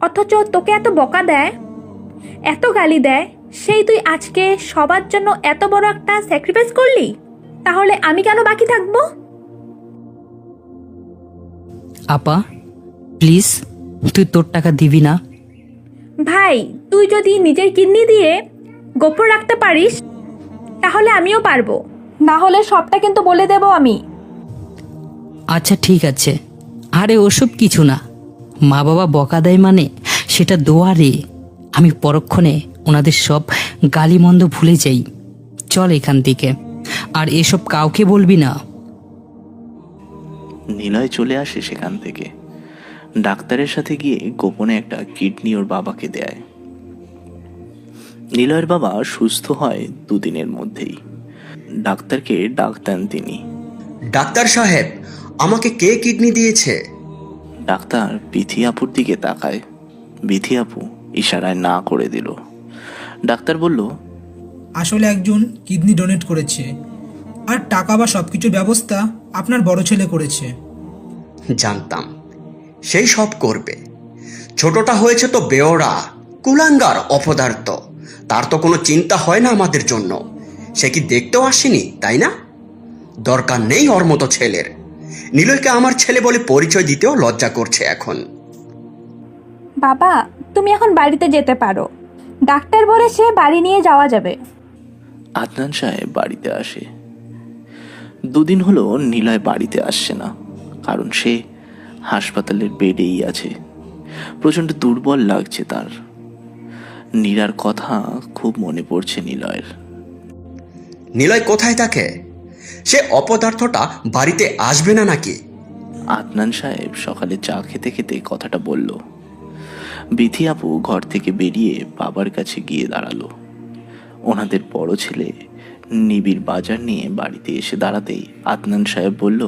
অথচ তোকে এত বকা দেয়, এত গালি দেয়, সেই তুই আজকে সবার জন্য এত বড় একটা স্যাক্রিফাইস করলি। তাহলে আমি কেন বাকি থাকবো? আপা প্লিজ, তুই তোর টাকা দিবি না? ভাই তুই যদি নিজের কিডনি দিয়ে গোপন রাখতে পারিস তাহলে আমিও পারবো, না হলে সবটা কিন্তু বলে দেব আমি। আচ্ছা ঠিক আছে। আরে ওসব কিছু না, মা বাবা বকা দেয় মানে সেটা দোয়ারে। আমি পরক্ষণে ওনাদের সব গালিমন্দ ভুলে যাই। চল এখান থেকে, আর এসব কাউকে বলবি না। নিলয় চলে আসে সেখান থেকে। ডাক্তারের সাথে গিয়ে গোপনে একটা কিডনি ওর বাবাকে দেয়। নিলয়ের বাবা সুস্থ হয় 2 দিনের মধ্যেই। ডাক্তারকে ডাক দেন তিনি। ডাক্তার সাহেব, আমাকে কে কিডনি দিয়েছে? ডাক্তার বিথি আপুর দিকে তাকায়। বিথি আপু ইশারায় না করে দিল। ডাক্তার বলল, আসলে একজন কিডনি ডোনেট করেছে, আর টাকা বা সবকিছুর ব্যবস্থা আপনার বড় ছেলে করেছে। জানতাম সেই সব করবে। ছোটটা হয়েছে তো বেওড়া, কুলাঙ্গার, অপদার্থ। তার তো কোনো চিন্তা হয় না আমাদের জন্য। সে কি দেখতেও আসেনি, তাই না? দরকার নেই ওর মতো ছেলের। নিলয়কে আমার ছেলে বলে পরিচয় দিতেও লজ্জা করছে এখন। বাবা তুমি এখন বাড়িতে যেতে পারো, ডাক্তার বলেছে বাড়ি নিয়ে যাওয়া যাবে। আদনান সাহেব বাড়িতে আসে। 2 দিন হলো নিলয় বাড়িতে আসছে না, কারণ সে হাসপাতালের বেডেই আছে। প্রচণ্ড দুর্বল লাগছে তার। নীরার কথা খুব মনে পড়ছে নিলয়ের। নিলয় কোথায় থাকে? সে অপদার্থটা বাড়িতে আসবে না নাকি? আদনান সাহেব সকালে চা খেতে খেতে কথাটা বলল। বিথি আপু ঘর থেকে বেরিয়ে বাবার কাছে গিয়ে দাঁড়ালো। ওনাদের বড় ছেলে নিবিড় বাজার নিয়ে বাড়িতে এসে দাঁড়াতেই আদনান সাহেব বলল,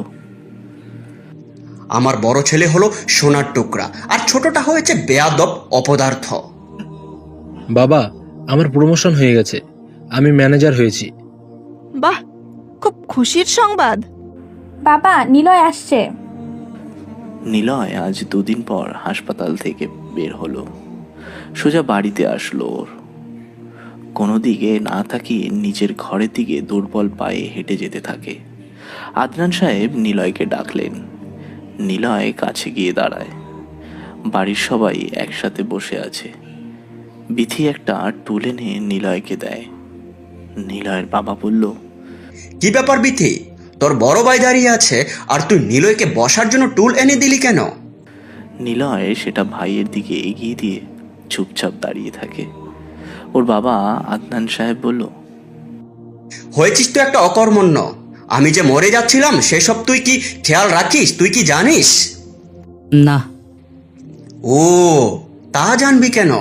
আমার বড় ছেলে হলো সোনার টুকরা, আর ছোটটা হয়েছে বেয়াদব, অপদার্থ। বাবা, আমার প্রমোশন হয়ে গেছে, আমি ম্যানেজার হয়েছি। বাহ, খুব খুশির সংবাদ। বাবা নিলয় আসছে। নিলয় আজ 2 দিন পর হাসপাতাল থেকে বের হলো। সোজা বাড়িতে আসলো। ওর কোনো দিকে না তাকিয়ে নিজের ঘরের দিকে দুর্বল পায়ে হেঁটে যেতে থাকে। আদনান সাহেব নিলয়কে ডাকলেন। নিলয় কাছে গিয়ে দাঁড়ায়। বাড়ির সবাই একসাথে বসে আছে। বিথি একটা টুল এনে নিলয়কে দেয়। নিলয়ের বাবা বলল, কি ব্যাপার বিথি? তোর বড় ভাই দাঁড়িয়ে আছে আর তুই নিলয়কে বসার জন্য টুল এনে দিলি কেন? নিলয় সেটা ভাইয়ের দিকে এগিয়ে দিয়ে চুপচাপ দাঁড়িয়ে থাকে। ওর বাবা আদনান সাহেব বলল, হয়েছিস তো একটা অকর্মণ্য। আমি যে মরে যাচ্ছিলাম সেসব তুই কি খেয়াল রাখিস? তুই কি জানিস? না। ও, তা জানবি কেন?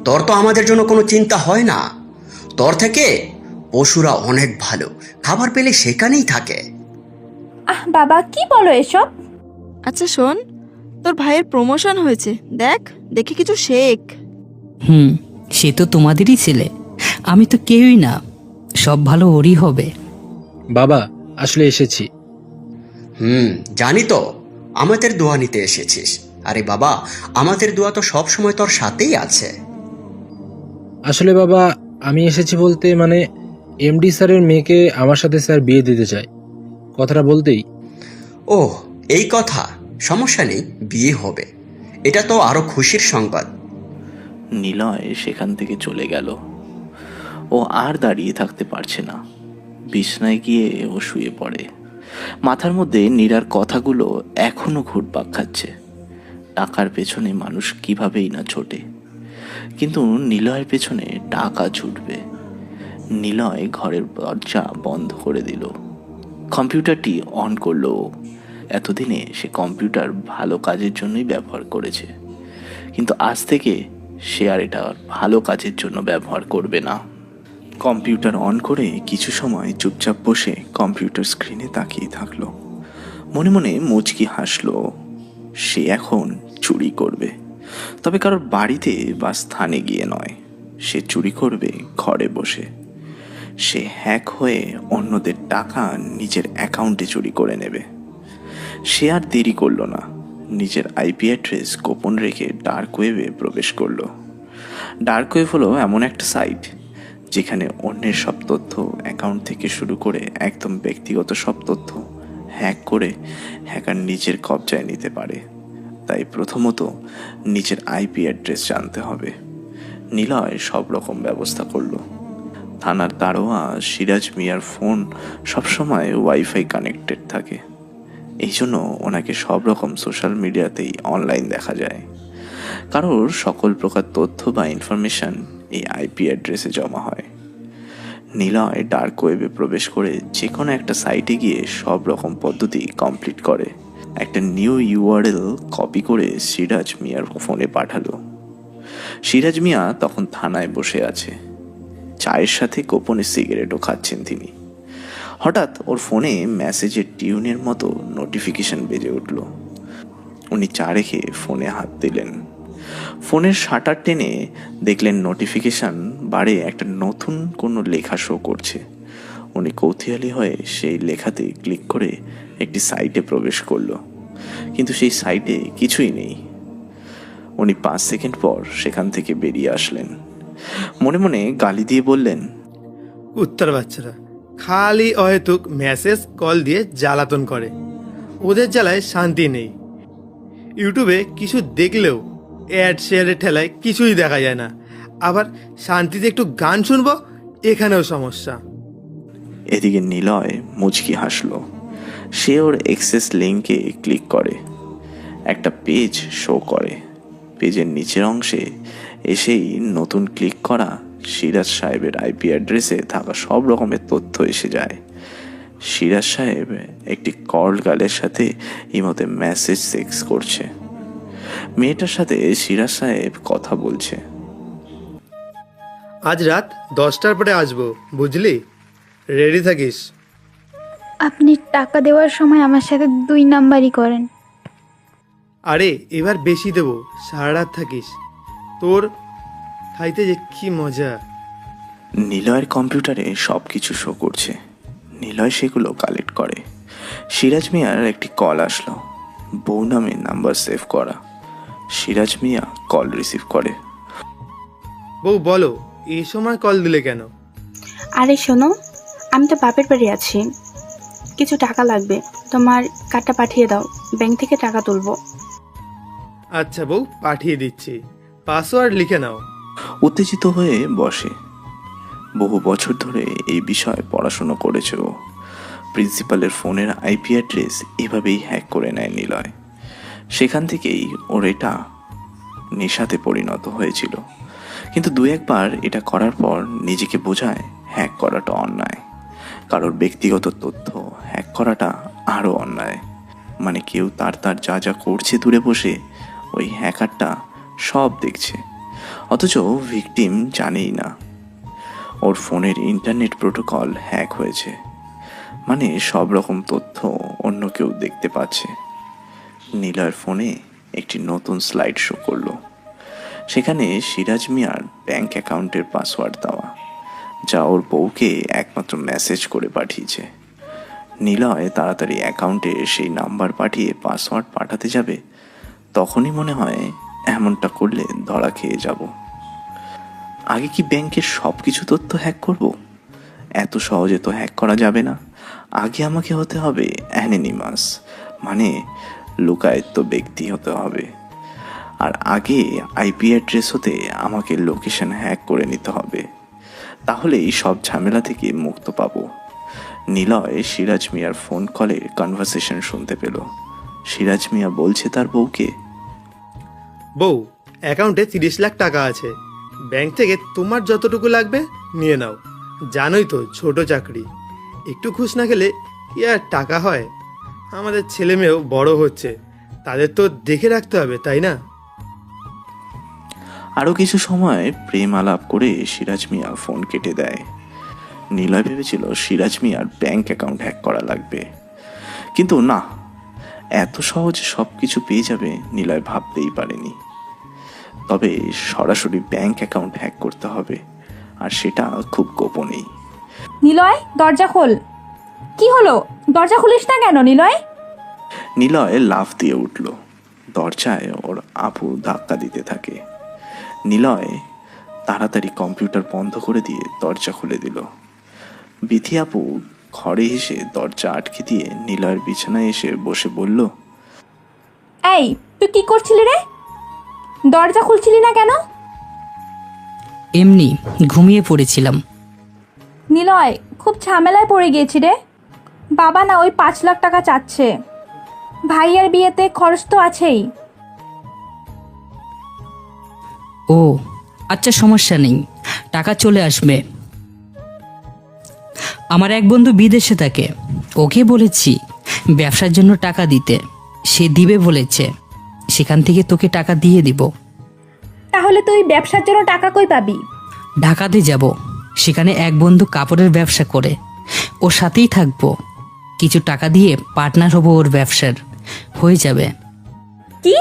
তোর তো আমাদের জন্য কোনো চিন্তা হয় না। তোর থেকে পশুরা অনেক ভালো, খাবার পেলে সেখানেই থাকে। বাবা কি বলো এসব? আচ্ছা শোন, তোর ভাইয়ের প্রমোশন হয়েছে, দেখ দেখি কিছু শেখ। সে তো তোমাদেরই ছেলে, আমি তো কেউই না, সব ভালো ওরই হবে। বাবা আসলে এসেছি। জানি তো আমাদের দোয়া নিতে এসেছিস। আরে বাবা, আমাদের দোয়া তো সব সময় তোর সাথেই আছে। আসলে বাবা আমি এসেছি বলতে মানে এমডি স্যারের মেয়েকে আমার সাথে স্যার বিয়ে দিতে চায়, কথাটা বলতেই। ও, এই কথা। সমস্যা নেই, বিয়ে হবে। এটা তো আরো খুশির সংবাদ। নিলয় সেখান থেকে চলে গেল। ও আর দাঁড়িয়ে থাকতে পারছে না, বিছনায় গিয়ে ও শুয়ে পড়ে। মাথার মধ্যে নীরার কথাগুলো এখনো ঘুরপাক খাচ্ছে। টাকার পেছনে মানুষ কিভাবেই না ছোটে, কিন্তু নিলয়ের পেছনে টাকা ছুটবে। নিলয় ঘরের দরজা বন্ধ করে দিল, কম্পিউটারটি অন করলো। এতদিনে সে কম্পিউটার ভালো কাজের জন্যই ব্যবহার করেছে, কিন্তু আজ থেকে সে আর এটা ভালো কাজের জন্য ব্যবহার করবে না। কম্পিউটার অন করে কিছু সময় চুপচাপ বসে কম্পিউটার স্ক্রিনে তাকিয়ে থাকলো। মনে মনে মুচকি হাসলো। সে এখন চুরি করবে, তবে কারোর বাড়িতে বা স্থানে গিয়ে নয়। সে চুরি করবে ঘরে বসে। সে হ্যাক হয়ে অন্যদের টাকা নিজের অ্যাকাউন্টে চুরি করে নেবে। সে আর দেরি করলো না, নিজের আইপি অ্যাড্রেস গোপন রেখে ডার্ক ওয়েবে প্রবেশ করলো। ডার্ক ওয়েব হলো এমন একটা সাইট যেখানে অন্যের সব তথ্য, অ্যাকাউন্ট থেকে শুরু করে একদম ব্যক্তিগত সব তথ্য হ্যাক করে হ্যাকার নিজের কবজায় নিতে পারে। তাই প্রথমত নিজের আইপি অ্যাড্রেস জানতে হবে। নিলয় সব রকম ব্যবস্থা করলো। থানার দারোয়া সিরাজ মিয়ার ফোন সবসময় ওয়াইফাই কানেক্টেড থাকে, এই জন্য ওনাকে সব রকম সোশ্যাল মিডিয়াতেই অনলাইন দেখা যায়। কারোর সকল প্রকার তথ্য বা ইনফরমেশন এই আইপি অ্যাড্রেসে জমা হয়। নিলয় ডার্ক ওয়েবে প্রবেশ করে যে কোনো একটা সাইটে গিয়ে সব রকম পদ্ধতি কমপ্লিট করে একটা নিউ ইউআরএল কপি করে সিরাজ মিয়ার ফোনে পাঠালো। সিরাজ মিয়া তখন থানায় বসে আছে, চায়ের সাথে গোপনে সিগারেটও খাচ্ছেন তিনি। হঠাৎ ওর ফোনে মেসেজের টিউনের মতো নোটিফিকেশন বেজে উঠল। উনি চা রেখে ফোনে হাত দিলেন। ফোনের শাটার টেনে দেখলেন নোটিফিকেশন বারে একটা নতুন কোনো লেখা শো করছে। উনি কৌতূহলী হয়ে সেই লেখাতে ক্লিক করে একটি সাইটে প্রবেশ করলো, কিন্তু সেই সাইটে কিছুই নেই। উনি 5 সেকেন্ড পর সেখান থেকে বেরিয়ে আসলেন। মনে মনে গালি দিয়ে বললেন, উত্তর বাচ্চারা খালি অহেতুক মেসেজ কল দিয়ে জ্বালাতন করে, ওদের জ্বালায় শান্তি নেই। ইউটিউবে কিছু দেখলেও অ্যাড শেয়ারের ঠেলায় কিছুই দেখা যায় না, আবার শান্তিতে একটু গান শুনবো এখানেও সমস্যা। এদিকে নিলয় মুচকি হাসলো। সে ওর এক্সেস লিঙ্কে ক্লিক করে, একটা পেজ শো করে। পেজের নিচের অংশে এসেই নতুন ক্লিক করা সিরাজ সাহেবের আইপি অ্যাড্রেসে থাকা সব রকমের তথ্য এসে যায়। সিরাজ সাহেব একটি কল গার্লের সাথে ইমোতে মেসেজ সেক্স করছে। মেয়েটার সাথে সিরাজ সাহেব কথা বলছে। আজ রাত 10টার পরে আসবো, বুঝলি? রেডি থাকিস। আপনি টাকা দেওয়ার সময় আমার সাথে 2 নাম্বারই করেন। আরে এবার বেশি দেবো, সারা রাত থাকিস, তোর খাইতে যে কি মজা। নিলয়ের কম্পিউটারে সব কিছু শো করছে। নিলয় সেগুলো কালেক্ট করে। সিরাজ মিয়ার একটি কল আসলো, বউ নামে নাম্বার সেভ করা। সিরাজ মিয়া কল রিসিভ করে। বউ বলো, এই সময় কল দিলে কেন? আরে শোনো, আমি তো বাপের বাড়ি আছি, কিছু টাকা লাগবে, তোমার কার্ডটা পাঠিয়ে দাও, ব্যাংক থেকে টাকা তুলবো। আচ্ছা বউ, পাঠিয়ে দিচ্ছি, পাসওয়ার্ড লিখে নাও। উত্তেজিত হয়ে বসে। বহু বছর ধরে এই বিষয়ে পড়াশোনা করেছে ও। প্রিন্সিপালের ফোনের আইপি অ্যাড্রেস এভাবেই হ্যাক করে নেয় নিলয়। সেখান থেকেই ওর এটা নেশাতে পরিণত হয়েছিল। কিন্তু দু একবার এটা করার পর নিজেকে বোঝায় হ্যাক করাটা অন্যায়, কারোর ব্যক্তিগত তথ্য হ্যাক করাটা আরও অন্যায়। মানে কেউ তার যা যা করছে দূরে বসে ওই হ্যাকারটা সব দেখছে, অথচ ভিকটিম জানেই না ওর ফোনের ইন্টারনেট প্রোটোকল হ্যাক হয়েছে। মানে সব রকম তথ্য অন্য কেউ দেখতে পাচ্ছে। নীলয়ের ফোনে একটি নতুন স্লাইড শো করলো। সেখানে সিরাজ মিয়ার ব্যাংক অ্যাকাউন্টের পাসওয়ার্ড দেওয়া, যা ওর বউকে একমাত্র মেসেজ করে পাঠিয়েছে। নীলয় তাড়াতাড়ি অ্যাকাউন্টে সেই নাম্বার পাঠিয়ে পাসওয়ার্ড পাঠাতে যাবে, তখনই মনে হয় এমনটা করলে ধরা খেয়ে যাব। আগে কি ব্যাংকের সব কিছু তথ্য হ্যাক করব? এত সহজে তো হ্যাক করা যাবে না। আগে আমাকে হতে হবে অ্যানোনিমাস, মানে লুকায়িত ব্যক্তি হতে হবে। আর আগে আইপি অ্যাড্রেস হতে আমাকে লোকেশন হ্যাক করে নিতে হবে, তাহলেই সব ঝামেলা থেকে মুক্ত পাবো। নীলয় সিরাজ মিয়ার ফোন কলের কনভারসেশন শুনতে পেল। সিরাজ মিয়া বলছে তার বউকে, বউ, অ্যাকাউন্টে 30 লাখ টাকা আছে, ব্যাংক থেকে তোমার যতটুকু লাগবে নিয়ে নাও। জানোই তো ছোট চাকরি, একটু ঘুষ না খেলে কি আর টাকা হয়? আমাদের ছেলে মেয়েও বড় হচ্ছে, তাদের তো দেখে রাখতে হবে, তাই না? আরও কিছু সময় প্রেম আলাপ করে সিরাজ মিয়া ফোন কেটে দেয়। নীলয় ভেবেছিল সিরাজ মিয়ার ব্যাংক অ্যাকাউন্ট হ্যাক করা লাগবে, কিন্তু না, এত সহজে সব কিছু পেয়ে যাবে নীলয় ভাবতেই পারেনি। তবে সরাসরি ব্যাংক অ্যাকাউন্ট হ্যাক করতে হবে, আর সেটা খুব গোপনেই। নিলয়, দরজা খোল। কি হলো? দরজা খুলিস না কেন নিলয়? নীলয় লাফ দিয়ে উঠল। দরজায় ওর আপু ধাক্কা দিতে থাকে। নীলয় তাড়াতাড়ি কম্পিউটার বন্ধ করে দিয়ে দরজা খুলে দিল। বিথি আপু ঘরে এসে দরজা আটকে দিয়ে নীলয়ের বিছানায় এসে বসে বলল, এই, তুই কি করছিলি রে? দরজা খুলছিলি না কেন? এমনি ঘুমিয়ে পড়েছিলাম। নিলয়, খুব ঝামেলায় পড়ে গিয়েছি রে। বাবা না ওই 5 লাখ টাকা চাচ্ছে। ভাইয়ের বিয়েতে খরচ তো আছেই। ও আচ্ছা, সমস্যা নেই, টাকা চলে আসবে। আমার এক বন্ধু বিদেশে থাকে, ওকে বলেছি ব্যবসার জন্য টাকা দিতে, সে দিবে বলেছে। সেখান থেকে তোকে টাকা দিয়ে দিব। তাহলে তুই ব্যবসার জন্য টাকা কই পাবি? ঢাকাতে যাব, সেখানে এক বন্ধু কাপড়ের ব্যবসা করে, ওর সাথেই থাকবো। কিছু টাকা দিয়ে পার্টনার হব ওর ব্যবসার, হয়ে যাবে। কি,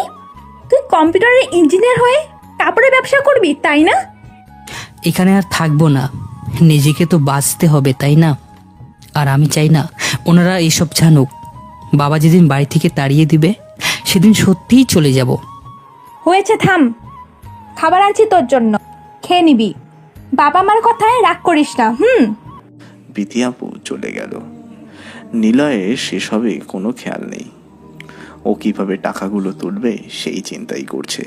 তুই কম্পিউটারের ইঞ্জিনিয়ার হয়ে কাপড়ের ব্যবসা করবি, তাই না? এখানে আর থাকবো না, নিজেকে তো বাঁচতে হবে, তাই না? আর আমি চাই না ওনারা এসব জানুক। বাবা যেদিন বাড়ি থেকে তাড়িয়ে দিবে সেদিন সত্যিই চলে যাব। হয়েছে, থাম। খাবার আনছি তোর জন্য, খেয়ে নিবি। বাবা মার কথায় রাগ করিস না। বিথি আপু চলে গেল। নীলয়ের সেসবে কোনো খেয়াল নেই। ও কিভাবে টাকাগুলো তুলবে সেই চিন্তাই করছে।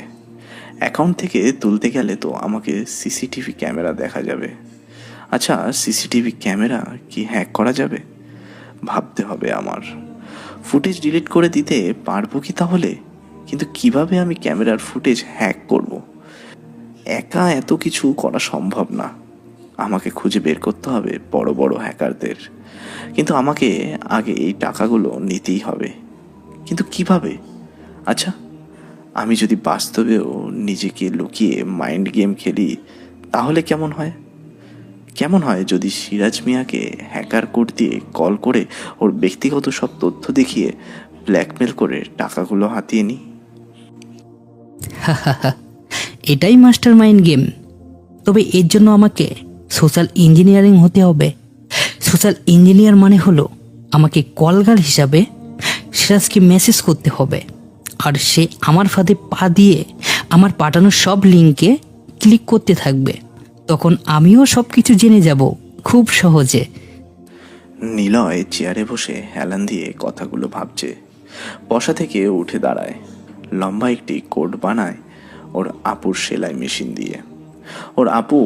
অ্যাকাউন্ট থেকে তুলতে গেলে তো আমাকে সিসিটিভি ক্যামেরা দেখা যাবে। আচ্ছা, সিসিটিভি ক্যামেরা কি হ্যাক করা যাবে? ভাবতে হবে আমার। ফুটেজ ডিলিট করে দিতে পারবো কি তাহলে? কিন্তু কিভাবে আমি ক্যামেরার ফুটেজ হ্যাক করব? একা এত কিছু করা সম্ভব না। আমাকে খুঁজে বের করতে হবে বড় বড় হ্যাকারদের। কিন্তু আমাকে আগে এই টাকাগুলো নিতেই হবে। কিন্তু কিভাবে? আচ্ছা, আমি যদি বাস্তবেও নিজেকে লুকিয়ে মাইন্ড গেম খেলি তাহলে কেমন হয়? কেমন হয় যদি সিরাজ মিয়াকে হ্যাকার কোড দিয়ে কল করে ওর ব্যক্তিগত সব তথ্য দেখিয়ে ব্ল্যাকমেল করে টাকাগুলো হাতিয়ে নিই? এটাই মাস্টার মাইন্ড গেম। তবে এর জন্য আমাকে সোশ্যাল ইঞ্জিনিয়ারিং হতে হবে। সোশ্যাল ইঞ্জিনিয়ার মানে হলো আমাকে কলগার হিসাবে সিরাজকে মেসেজ করতে হবে, আর সে আমার ফাঁদে পা দিয়ে আমার পাঠানো সব লিঙ্কে ক্লিক করতে থাকবে। তখন আমিও সব কিছু জেনে যাব খুব সহজে। নিলয় চেয়ারে বসে হেলান দিয়ে কথাগুলো ভাবছে। বসা থেকে উঠে দাঁড়ায়, লম্বা একটি কোট বানায় ওর আপুর সেলাই মেশিন দিয়ে। ওর আপু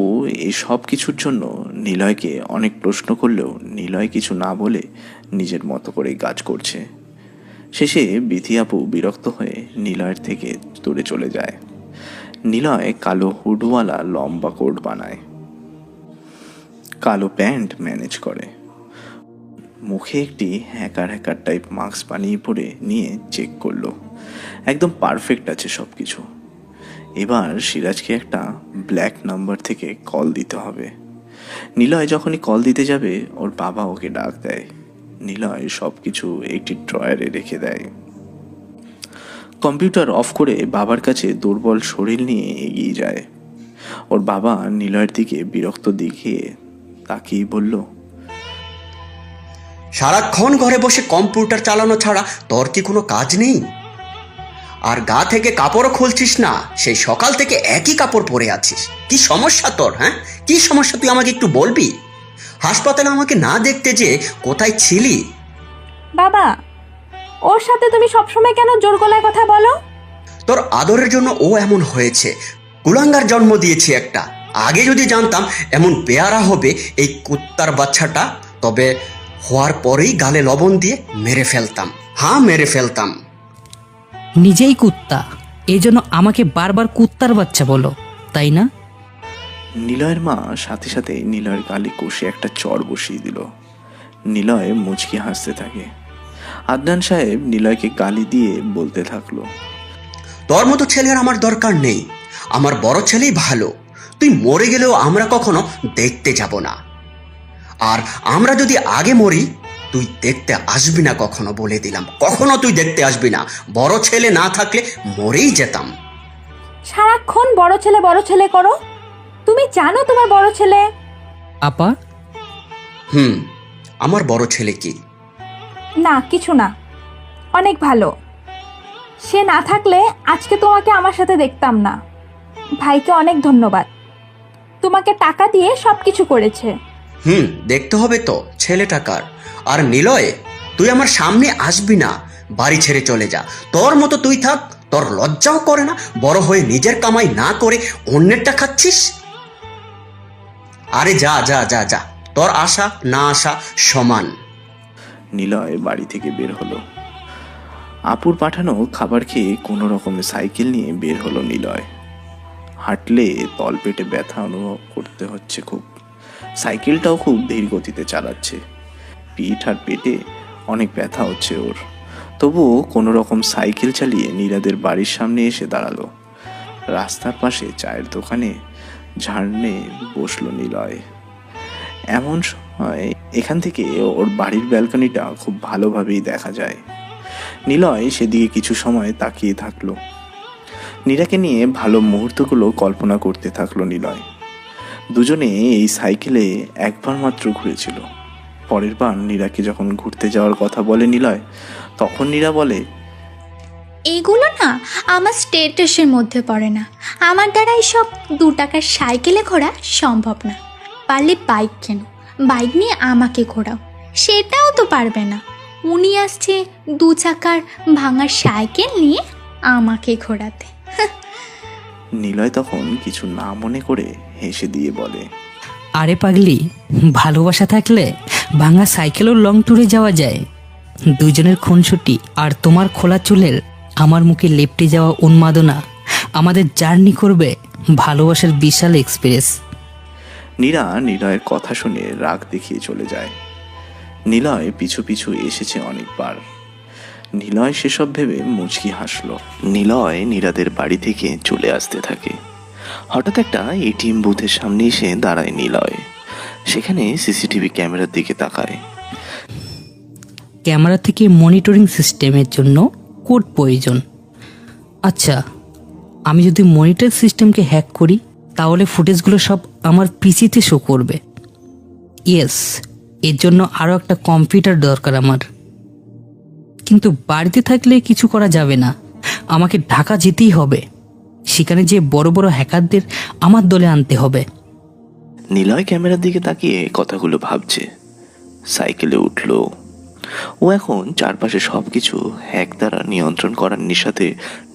এই সব কিছুর জন্য নিলয়কে অনেক প্রশ্ন করলেও নিলয় কিছু না বলে নিজের মতো করেই কাজ করছে। শেষে বিথি আপু বিরক্ত হয়ে নিলয়ের থেকে দূরে চলে যায়। নিলয় কালো হুডওয়ালা লম্বা কোট বানায়, কালো প্যান্ট ম্যানেজ করে, মুখে একটি হ্যাকার টাইপ মাস্ক বানিয়ে পরে নিয়ে চেক করলো, একদম পারফেক্ট আছে সব কিছু। এবার সিরাজকে একটা ব্ল্যাক নাম্বার থেকে কল দিতে হবে। নিলয় যখনই কল দিতে যাবে ওর বাবা ওকে ডাক দেয়। নিলয় সব কিছু একটি ড্রয়ারে রেখে দেয়। কম্পিউটার অফ করে বাবার কাছে দুর্বল শরীর নিয়ে এগিয়ে যায়। ওর বাবা নিলয়ের দিকে বিরক্ত দেখিয়ে তাকিয়ে বলল, সারাক্ষণ ঘরে বসে কম্পিউটার চালানো ছাড়া তোর কি কোনো কাজ নেই? আর গা থেকে কাপড়ও খুলছিস না, সেই সকাল থেকে একই কাপড় পরে আছিস। কি সমস্যা তোর? হ্যাঁ, কি সমস্যা তুই আমাকে একটু বলবি? হাসপাতালে আমাকে না দেখতে যে কোথায় ছিলি? বাবা, ওর সাথে তুমি সবসময় কেন জোর গলায় কথা বলো? তোর আদরের জন্য ও এমন হয়েছে। কুলাঙ্গার জন্ম দিয়েছি একটা। আগে যদি জানতাম এমন পেয়ারা হবে এই কুত্তার বাচ্চাটা, তবে হওয়ার পরেই গালে লবণ দিয়ে মেরে ফেলতাম। হ্যাঁ, মেরে ফেলতাম। নিজেই কুত্তা, এই জন্য আমাকে বারবার কুত্তার বাচ্চা বলো, তাই না? নিলয়ের মা সাথে সাথে নিলয়ের গালে কষে একটা চড় বসিয়ে দিল। নিলয় মুচকি হাসতে থাকে। আদনান সাহেব নিলয়কে গালি দিয়ে বলতে থাকলো, তোর মতো ছেলের আমার দরকার নেই। আমার বড় ছেলেই ভালো। তুই মরে গেলেও আমরা কখনো দেখতে যাব না। আর আমরা যদি আগে মরি, তুই দেখতে আসবি না কখনো, বলে দিলাম। কখনো তুই দেখতে আসবি না। বড় ছেলে না থাকলে মরেই যেতাম। সারাক্ষণ বড় ছেলে করো। তুমি জানো তোমার বড় ছেলে? আপা, আমার বড় ছেলে কি? না, কিছু না, অনেক ভালো। সে না থাকলে আজকে তোমাকে আমার সাথে দেখতাম না। ভাইকে অনেক ধন্যবাদ, তোমাকে টাকা দিয়ে সব কিছু করেছে। দেখতে হবে তো ছেলেটাকার। আর নিলয়, তুই আমার সামনে আসবি না। বাড়ি ছেড়ে চলে যা। তোর মতো তুই থাক, তোর লজ্জাও করে না? বড় হয়ে নিজের কামাই না করে অন্যেরটা খাচ্ছিস। আরে যা যা যা যা, তোর আশা না আসা সমান। নিলয় বাড়ি থেকে বের হলো। আপুর পাঠানো খাবার খেয়ে কোনো রকমে সাইকেল নিয়ে বের হলো নিলয়। হাঁটলে তলপেটে ব্যথা অনুভব করতে হচ্ছে খুব। সাইকেলটাও খুব ধীর গতিতে চালাচ্ছে। পিঠ আর পেটে অনেক ব্যথা হচ্ছে ওর। তবুও কোনো রকম সাইকেল চালিয়ে নীরাদের বাড়ির সামনে এসে দাঁড়ালো। রাস্তার পাশে চায়ের দোকানে ঝাড়নে বসলো নিলয়। এমন সময় এখান থেকে ওর বাড়ির ব্যালকনিটা খুব ভালোভাবেই দেখা যায়। নিলয় সেদিকে কিছু সময় তাকিয়ে থাকলো। নীরাকে নিয়ে ভালো মুহূর্তগুলো কল্পনা করতে থাকলো নিলয়। দুজনে এই সাইকেলে একবার মাত্র ঘুরেছিল। পরের বার নীরাকে যখন ঘুরতে যাওয়ার কথা বলে নিলয়, তখন নীরা বলে, এগুলো না আমার স্টেটাসের মধ্যে পড়ে না। আমার দ্বারা এইসব 2 টাকার সাইকেলে ঘোরা সম্ভব না। পারলে বাইক কেন, বাইক নিয়ে আমাকে ঘোরাও। সেটাও তো পারবে না। উনি আসছে 2 চাকার ভাঙা সাইকেল নিয়ে আমাকে ঘোরাতে। নিলয় তখন কিছু না মনে করে হেসে দিয়ে বলে, আরে পাগলি, ভালোবাসা থাকলে ভাঙা সাইকেলও লং ট্যুরে যাওয়া যায়। দুজনের খুনসুটি আর তোমার খোলা চুলের আমার মুখে লেপটে যাওয়া উন্মাদনা আমাদের জার্নি করবে ভালোবাসার বিশাল এক্সপ্রেস। নীরা নিলয়ের কথা শুনে রাগ দেখিয়ে চলে যায়। নিলয় পিছু পিছু এসেছে অনেকবার। নিলয় সেসব ভেবে মুচকি হাসলো। নিলয় নীরাদের বাড়ি থেকে চলে আসতে থাকে। হঠাৎ একটা এটিএম বুথের সামনে এসে দাঁড়ায় নিলয়। সেখানে সিসিটিভি ক্যামেরার দিকে তাকায়। ক্যামেরা থেকে মনিটরিং সিস্টেমের জন্য কোড প্রয়োজন। আচ্ছা, আমি যদি মনিটর সিস্টেমকে হ্যাক করি তাহলে ফুটেজগুলো সব আমার পিসিতে শো করবে। ইয়েস, এর জন্য আরও একটা কম্পিউটার দরকার আমার। কিন্তু বাড়িতে থাকলে কিছু করা যাবে না, আমাকে ঢাকা যেতেই হবে। সেখানে যে বড় বড় হ্যাকারদের আমার দলে আনতে হবে। নিলয় ক্যামেরার দিকে তাকিয়ে কথাগুলো ভাবছে। সাইকেলে উঠল। ও এখন চারপাশে সবকিছু হ্যাক দ্বারা নিয়ন্ত্রণ করার নেশাতে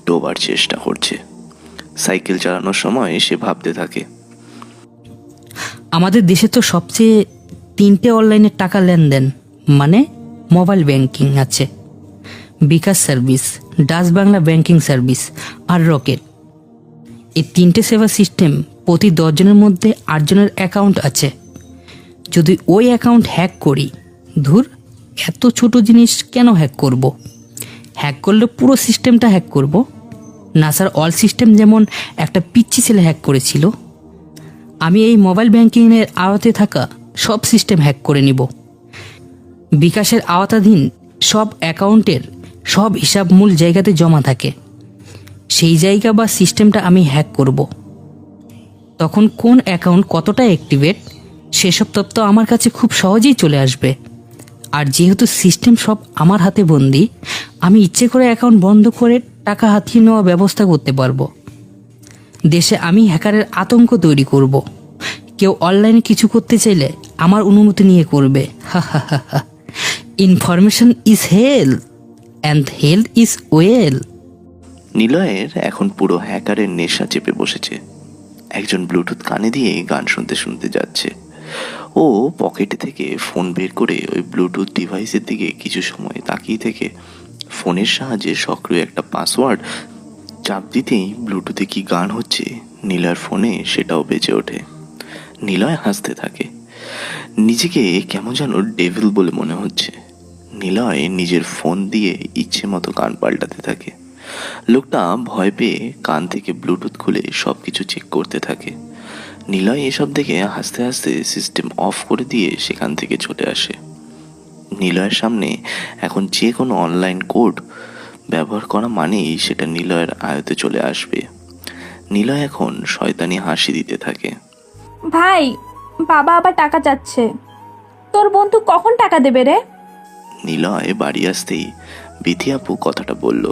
ডোবার চেষ্টা করছে। সাইকেল চালানোর সময় সে ভাবতে থাকে, আমাদের দেশে তো সবচেয়ে 3টে অনলাইনে টাকা লেনদেন মানে মোবাইল ব্যাংকিং আছে, bKash service, Dutch Bangla banking service আর রকেট। এই 3টে সেবা সিস্টেম প্রতি 10 জনের মধ্যে 8 জনের অ্যাকাউন্ট আছে। যদি ওই অ্যাকাউন্ট হ্যাক করি, ধুর, এত ছোট জিনিস কেন হ্যাক করব? হ্যাক করলে পুরো সিস্টেমটা হ্যাক করব। নাসার অল সিস্টেম যেমন একটা পিচ্চি ছেলে হ্যাক করেছিল, আমি এই মোবাইল ব্যাংকিংয়ের আওতায় থাকা সব সিস্টেম হ্যাক করে নিব। বিকাশের আওতাধীন সব অ্যাকাউন্টের সব হিসাব মূল জায়গাতে জমা থাকে, সেই জায়গা বা সিস্টেমটা আমি হ্যাক করব। তখন কোন অ্যাকাউন্ট কতটা অ্যাক্টিভেট সেসব তথ্য আমার কাছে খুব সহজেই চলে আসবে। আর যেহেতু সিস্টেম সব আমার হাতে বন্দি, আমি ইচ্ছে করে অ্যাকাউন্ট বন্ধ করে টাকা হাতিয়ে নেওয়া ব্যবস্থা করতে পারবো। দেশে আমি হ্যাকারের আতঙ্ক তৈরি করব। কেউ অনলাইনে কিছু করতে চাইলে আমার অনুমতি নিয়ে করবে। Information is health and health is wealth. নিলয়ের এখন পুরো হ্যাকারের নেশা চেপে বসেছে। একজন ব্লুটুথ কানে দিয়ে গান শুনতে শুনতে যাচ্ছে। ও পকেটে থেকে ফোন বের করে ওই ব্লুটুথ ডিভাইসের দিকে কিছু সময় তাকিয়ে থেকে ফোনের সাহায্যে সক্রিয় একটা পাসওয়ার্ড চাপ দিতেই ব্লুটুথে কি গান হচ্ছে নীলার ফোনে সেটাও বেজে ওঠে। নিলয় হাসতে থাকে। নিজেকে কেমন যেন ডেভিল বলে মনে হচ্ছে। নিলয় নিজের ফোন দিয়ে ইচ্ছে মতো গান পাল্টাতে থাকে। লোকটা ভয় পেয়ে কান থেকে ব্লুটুথ খুলে সব কিছু চেক করতে থাকে। নিলয় এসব দেখে হাসতে হাসতে সিস্টেম অফ করে দিয়ে সেখান থেকে চলে আসে। নিলয়ের সামনে এখন যে কোনো অনলাইন কোড ব্যবহার করা মানেই সেটা নিলয়ের আয়ত্তে চলে আসবে। নিলয় এখন শয়তানি হাসি দিতে থাকে। ভাই, বাবা আবার টাকা চাচ্ছে। তোর বন্ধু কখন টাকা দেবে রে? নিলয় বাড়ি আসতেই বিথি আপু কথাটা বলল।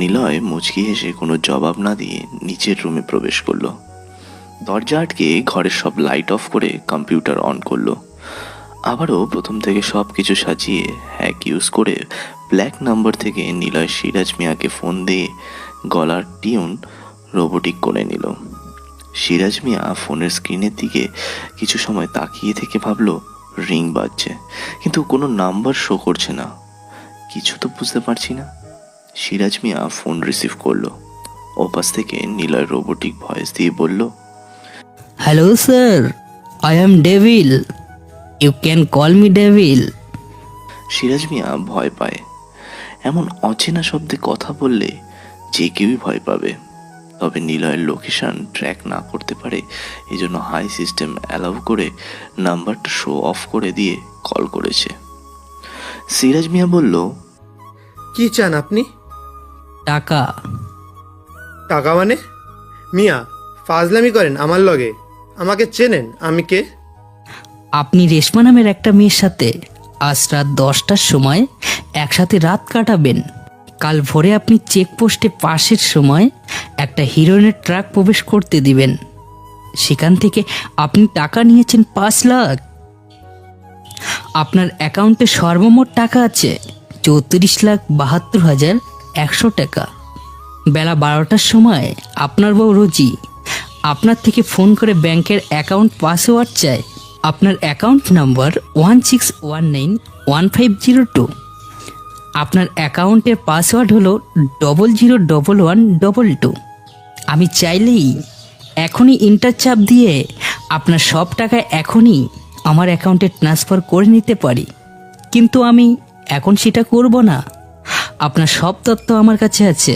নিলয় মুচকি হেসে কোনো জবাব না দিয়ে নিচের রুমে প্রবেশ করলো। দরজা আটকে ঘরের সব লাইট অফ করে কম্পিউটার অন করলো। আবারও প্রথম থেকে সব কিছু সাজিয়ে হ্যাক ইউজ করে ব্ল্যাক নাম্বার থেকে নিলয় সিরাজ মিয়াকে ফোন দিয়ে গলার টিউন রোবোটিক করে নিল। সিরাজ মিয়া ফোনের স্ক্রিনের দিকে কিছু সময় তাকিয়ে থেকে ভাবলো রিং বাজছে, কিন্তু কোনো নাম্বার শো করছে না। কিছু তো বুঝতে পারছি না। সিরাজ মিয়া ফোন রিসিভ করলো। ওপাশ থেকে নিলয় রোবোটিক ভয়েস দিয়ে বলল, hello sir, I am devil, you can call me devil. Siraj Mia ভয় পায়। এমন অচেনা শব্দে কথা বললে যে কেউই ভয় পাবে। তবে নিলয়ের লোকেশন ট্র্যাক না করতে পারে, এই জন্য হাই সিস্টেম অ্যালাউ করে নাম্বারটা শো অফ করে দিয়ে কল করেছে। সিরাজ মিয়া বলল, কি চান আপনি? টাকা। টাকা মানে? মিয়া, ফাজলামি করেন আমার লগে? আমাকে চেনেন আমি কে? আপনি রেশমা নামের একটা মেয়ের সাথে আজ রাত 10টার সময় একসাথে রাত কাটাবেন। কাল ভোরে আপনি চেকপোস্টে পাশের সময় একটা হিরোইনের ট্রাক প্রবেশ করতে দিবেন। সেখান থেকে আপনি টাকা নিয়েছেন 5 লাখ। আপনার অ্যাকাউন্টে সর্বমোট টাকা আছে 34,72,100 টাকা। বেলা 12টার সময় আপনার বউ রোজি আপনার থেকে ফোন করে ব্যাংকের অ্যাকাউন্ট পাসওয়ার্ড চায়। আপনার অ্যাকাউন্ট নাম্বার 16191502। আপনার অ্যাকাউন্টের পাসওয়ার্ড হলো 001122। আমি চাইলেই এখনই ইন্টার চাপ দিয়ে আপনার সব টাকা এখনই আমার অ্যাকাউন্টে ট্রান্সফার করে নিতে পারি, কিন্তু আমি এখন সেটা করব না। আপনার সব তথ্য আমার কাছে আছে।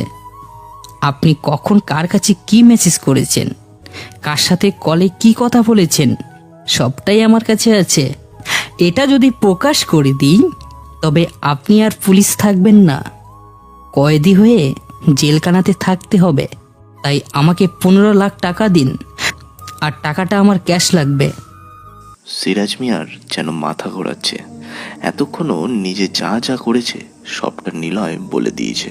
আপনি কখন কার কাছে কি মেসেজ করেছেন, কার সাথে কলে কি কথা বলেছেন, সবটাই আমার কাছে আছে। এটা যদি প্রকাশ করে দিই তবে আপনি আর পুলিশ থাকবেন না, কয়েদি হয়ে জেলখানাতে থাকতে হবে। তাই আমাকে 15 লাখ টাকা দিন, আর টাকাটা আমার ক্যাশ লাগবে। সিরাজ মিয়ার যেন মাথা ঘোরাচ্ছে। এতক্ষণও নিজে যা যা করেছে সবটা নিলয় বলে দিয়েছে,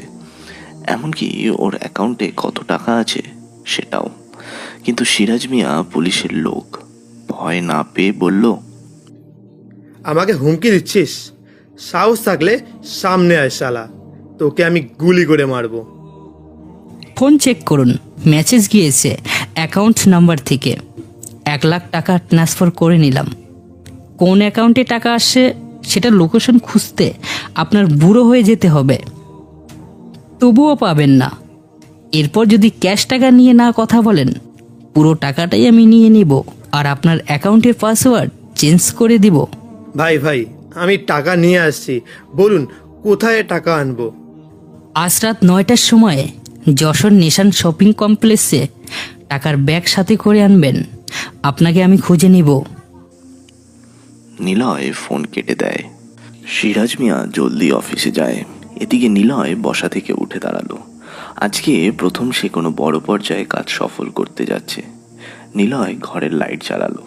এমনকি ওর অ্যাকাউন্টে কত টাকা আছে সেটাও। কিন্তু সিরাজ মিয়া পুলিশের লোক, ভয় না পেয়ে বলল, আমাকে হুমকি দিচ্ছিস? সাহস থাকলে সামনে আয় শালা, তোকে আমি গুলি করে মারবো। ফোন চেক করুন, মেসেজ গিয়েছে অ্যাকাউন্ট নাম্বার থেকে। 1 লাখ টাকা ট্রান্সফার করে নিলাম। কোন অ্যাকাউন্টে টাকা আসছে সেটা লোকেশন খুঁজতে আপনার বুড়ো হয়ে যেতে হবে, তবুও পাবেন না। এরপর যদি ক্যাশ টাকা নিয়ে না কথা বলেন, পুরো টাকাটাই আমি নিয়ে নিব আর আপনার অ্যাকাউন্টের পাসওয়ার্ড চেঞ্জ করে দিব। ভাই ভাই, আমি টাকা নিয়ে আসছি, বলুন কোথায় টাকা আনবো? আজ রাত 9টার সময় যশোর নিশান শপিং কমপ্লেক্সে টাকার ব্যাগ সাথে করে আনবেন, আপনাকে আমি খুঁজে নিব। নিলয় ফোন কেটে দেয়। সিরাজ মিয়া জলদি অফিসে যায়। এদিকে নিলয় বসা থেকে উঠে দাঁড়ালো। আজকে প্রথম সে কোনো বড় পর্যায়ে কাজ সফল করতে যাচ্ছে। নিলয় ঘরের লাইট জ্বালালো।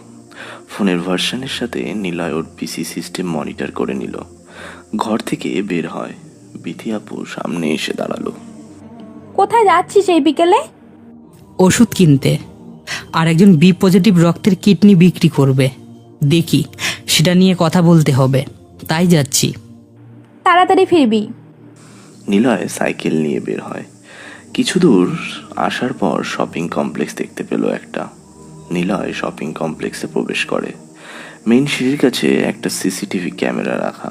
ফোনের ভার্সনের সাথে নিলয় ওর পিসি সিস্টেম মনিটর করে নিল। ঘর থেকে বের হয়। বিথি আপু সামনে এসে দাঁড়ালো। কোথায় যাচ্ছিস এই বিকেলে? ওষুধ কিনতে, আর একজন বি পজিটিভ রক্তের কিডনি বিক্রি করবে, দেখি সেটা নিয়ে কথা বলতে হবে, তাই যাচ্ছি। তাড়াতাড়ি ফিরবি। নিলয় সাইকেল নিয়ে বের হয়। কিছু দূর আসার পর শপিং কমপ্লেক্স দেখতে পেল একটা। নিলয় শপিং কমপ্লেক্সে প্রবেশ করে। মেইন সিঁড়ির কাছে একটা সিসিটিভি ক্যামেরা রাখা।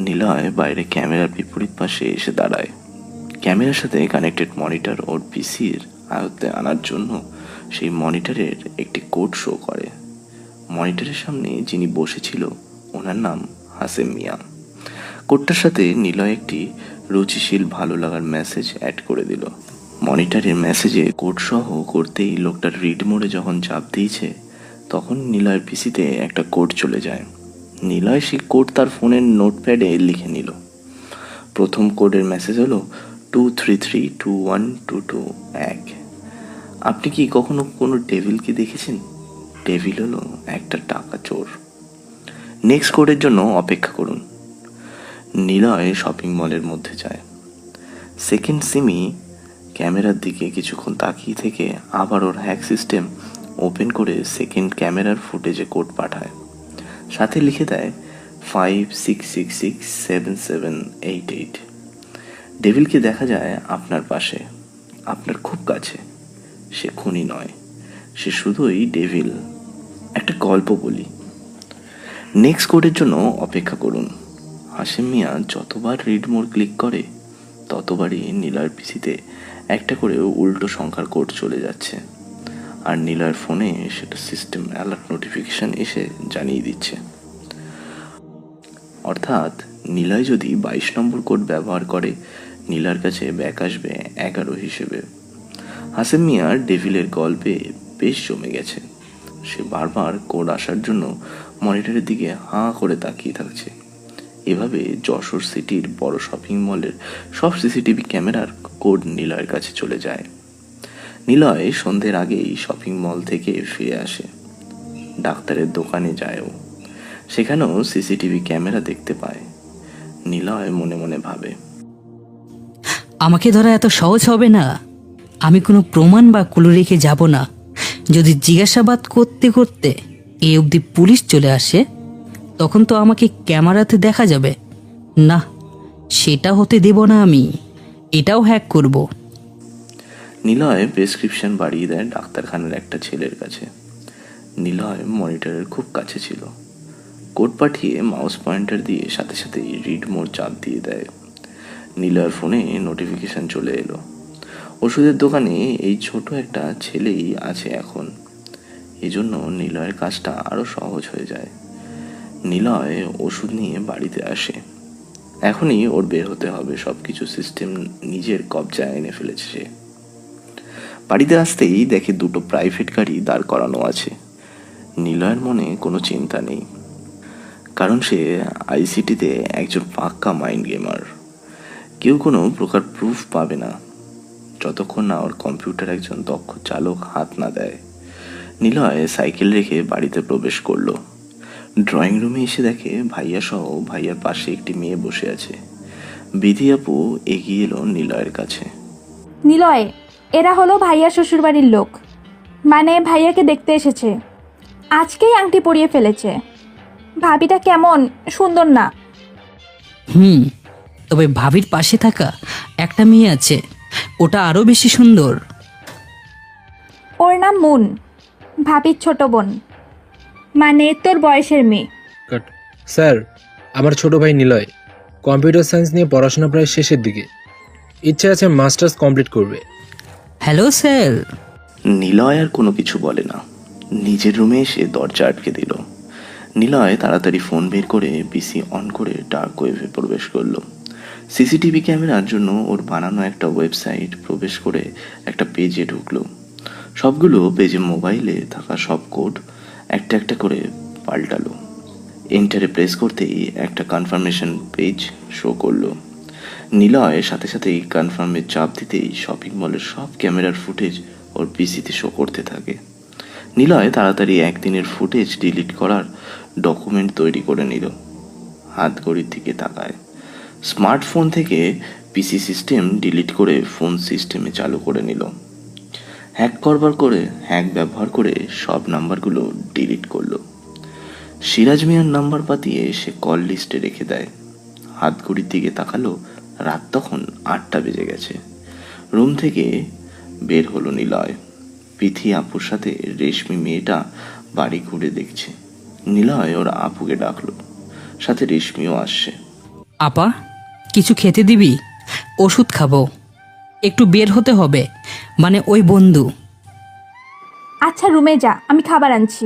নিলয় বাইরে ক্যামেরার বিপরীত পাশে এসে দাঁড়ায়। ক্যামেরার সাথে কানেক্টেড মনিটর ওর পিসির আয়ত্তে আনার জন্য সেই মনিটরের একটি কোড শো করে। মনিটরের সামনে যিনি বসেছিল ওনার নাম হাসেম মিয়া। কোডটার সাথে নিলয় একটি রুচিশীল ভালো লাগার মেসেজ অ্যাড করে দিল। মনিটরের মেসেজে কোড সহ করতেই লোকটার রিড মোডে যখন চাপ দিয়েছে তখন নিলয়ের পিসিতে একটা কোড চলে যায়। নিলয় সেই কোড তার ফোনের নোটপ্যাডে লিখে নিল। প্রথম কোডের মেসেজ হলো 2332122 আপনি কি কখনো কোনো ডেভিলকে দেখেছেন? ডেভিল হলো একটা টাকা চোর। নেক্সট কোডের জন্য অপেক্ষা করুন। নিলয় শপিং মলের মধ্যে যায়। সেকেন্ড সিমি ক্যামেরার দিকে কিছুক্ষণ তাকিয়ে থেকে আবার ওর হ্যাক সিস্টেম ওপেন করে সেকেন্ড ক্যামেরার ফুটেজে কোড পাঠায়। সাথে লিখে দেয় 56667788। ডেভিলকে দেখা যায় আপনার পাশে, আপনার খুব কাছে। সে খুনি নয়, সে শুধুই ডেভিল। একটা গল্প বলি। নেক্সট কোডের জন্য অপেক্ষা করুন। হাসেম মিয়া যতবার রিড মোড ক্লিক করে ততবারই নিলয়ের পিসিতে একটা করে উল্টো সংখ্যার কোড চলে যাচ্ছে, আর নিলয়ের ফোনে সেটা সিস্টেম অ্যালার্ট নোটিফিকেশন এসে জানিয়ে দিচ্ছে। অর্থাৎ নিলয় যদি 22 নম্বর কোড ব্যবহার করে নীলার কাছে ব্যাক আসবে 11 হিসেবে। হাসেম মিয়ার ডেভিলের গল্পে বেশ জমে গেছে। সে বারবার কোড আসার জন্য মনিটরের দিকে হাঁ করে তাকিয়ে থাকছে। এভাবে যশোর সিটির বড় শপিং মলের সব সিসিটিভি ক্যামেরার কোড নিলয়ের কাছে চলে যায়। নিলয় সন্ধ্যের আগেই শপিং মল থেকে ফিরে আসে। ডাক্তারের দোকানে যায়ও, সেখানেও সিসিটিভি ক্যামেরা দেখতে পায়। নিলয় মনে মনে ভাবে, আমাকে ধরা এত সহজ হবে না। আমি কোনো প্রমাণ বা কুলো রেখে যাব না। যদি জিজ্ঞাসাবাদ করতে করতে এই অবধি পুলিশ চলে আসে তখন তো আমাকে ক্যামেরাতে দেখা যাবে না, সেটা হতে দেব না আমি। এটাও হ্যাক করব। নিলয় প্রেসক্রিপশন বাড়িয়ে দেয় ডাক্তারখানার একটা ছেলের কাছে। নিলয় মনিটরের খুব কাছে ছিল। কোড পাঠিয়ে মাউস পয়েন্টার দিয়ে সাথে সাথেই রিড মোড চাপ দিয়ে দেয়। নিলয়ের ফোনে নোটিফিকেশন চলে এলো। ওষুধের দোকানে এই ছোট একটা ছেলেই আছে এখন। এজন্য নিলয়ের কাজটা আরো সহজ হয়ে যায়। নিলয় ওষুধ নিয়ে বাড়িতে আসে। এখনই ওর বের হতে হবে। সবকিছু সিস্টেম নিজের কবজায় এনে ফেলেছে সে। বাড়িতে আসতেই দেখে দুটো প্রাইভেট গাড়ি দাঁড় করানো আছে। নিলয়ের মনে কোনো চিন্তা নেই, কারণ সে আইসিটিতে একজন পাক্কা মাইন্ড গেমার। কেউ কোনো প্রকার প্রুফ পাবে না যতক্ষণ না ওর কম্পিউটার একজন দক্ষ চালক হাত না দেয়। নিলয় সাইকেল রেখে বাড়িতে প্রবেশ করলো। ড্রয়িং রুমে এসে দেখে ভাইয়া সহ ভাইয়ার পাশে একটি মেয়ে বসে আছে। বিধি আপু এগিয়ে এলো নিলয়ের কাছে। নিলয়, এরা হলো ভাইয়া শ্বশুরবাড়ির লোক, মানে ভাইয়াকে দেখতে এসেছে। আজকেই আংটি পরিয়ে ফেলেছে। ভাবিটা কেমন সুন্দর না? তবে ভাবির পাশে থাকা একটা মেয়ে আছে, ওটা আরো বেশি সুন্দর। ওর নাম মুন, ভাবির ছোট বোন, মানে তোর বয়সের মেয়ে। স্যার, আমার ছোট ভাই নিলয় কম্পিউটার সায়েন্স নিয়ে পড়াশোনা প্রায় শেষের দিকে। ইচ্ছে আছে মাস্টার্স কমপ্লিট করবে। Hello sir. নিলয় আর কোনো কিছু বলে না, নিজের রুমে এসে দরজা আটকে দিল। নিলয় তাড়াতাড়ি ফোন বের করে পিসি অন করে ডার্ক ওয়েবে প্রবেশ করলো। সিসিটিভি ক্যামেরার জন্য ওর বানানো একটা ওয়েবসাইট প্রবেশ করে একটা পেজে ঢুকলো। সবগুলো পেজে মোবাইলে থাকা সব কোড একটা একটা করে পাল্টালো। এন্টারে প্রেস করতেই একটা কনফার্মেশন পেজ শো করলো। নিলয় সাথে সাথেই কনফার্মের চাপ দিতেই শপিং মলের সব ক্যামেরার ফুটেজ ওর পিসিতে শো করতে থাকে। নিলয় তাড়াতাড়ি একদিনের ফুটেজ ডিলিট করার ডকুমেন্ট তৈরি করে নিল। হাত ঘড়ির দিকে তাকায়। স্মার্টফোন থেকে পিসি সিস্টেম ডিলিট করে ফোন সিস্টেমে চালু করে নিল। হ্যাক ব্যবহার করে সব নাম্বারগুলো ডিলিট করলো। সিরাজ মিয়ার নাম্বার পাতিয়ে সে কল লিস্টে রেখে দেয়। হাত ঘড়ির দিকে তাকালো, রাত তখন 8টা বেজে গেছে। রুম থেকে বের হলো নিলয়। পিথি আপুর সাথে রেশমি মেয়েটা বাড়ি ঘুরে দেখছে। নিলয় ওর আপুকে ডাকলো, সাথে রেশমিও আসছে। আপা, কিছু খেতে দিবি? ওষুধ খাবো, একটু বের হতে হবে, মানে ওই বন্ধু। আচ্ছা রুমে যা, আমি খাবার আনছি।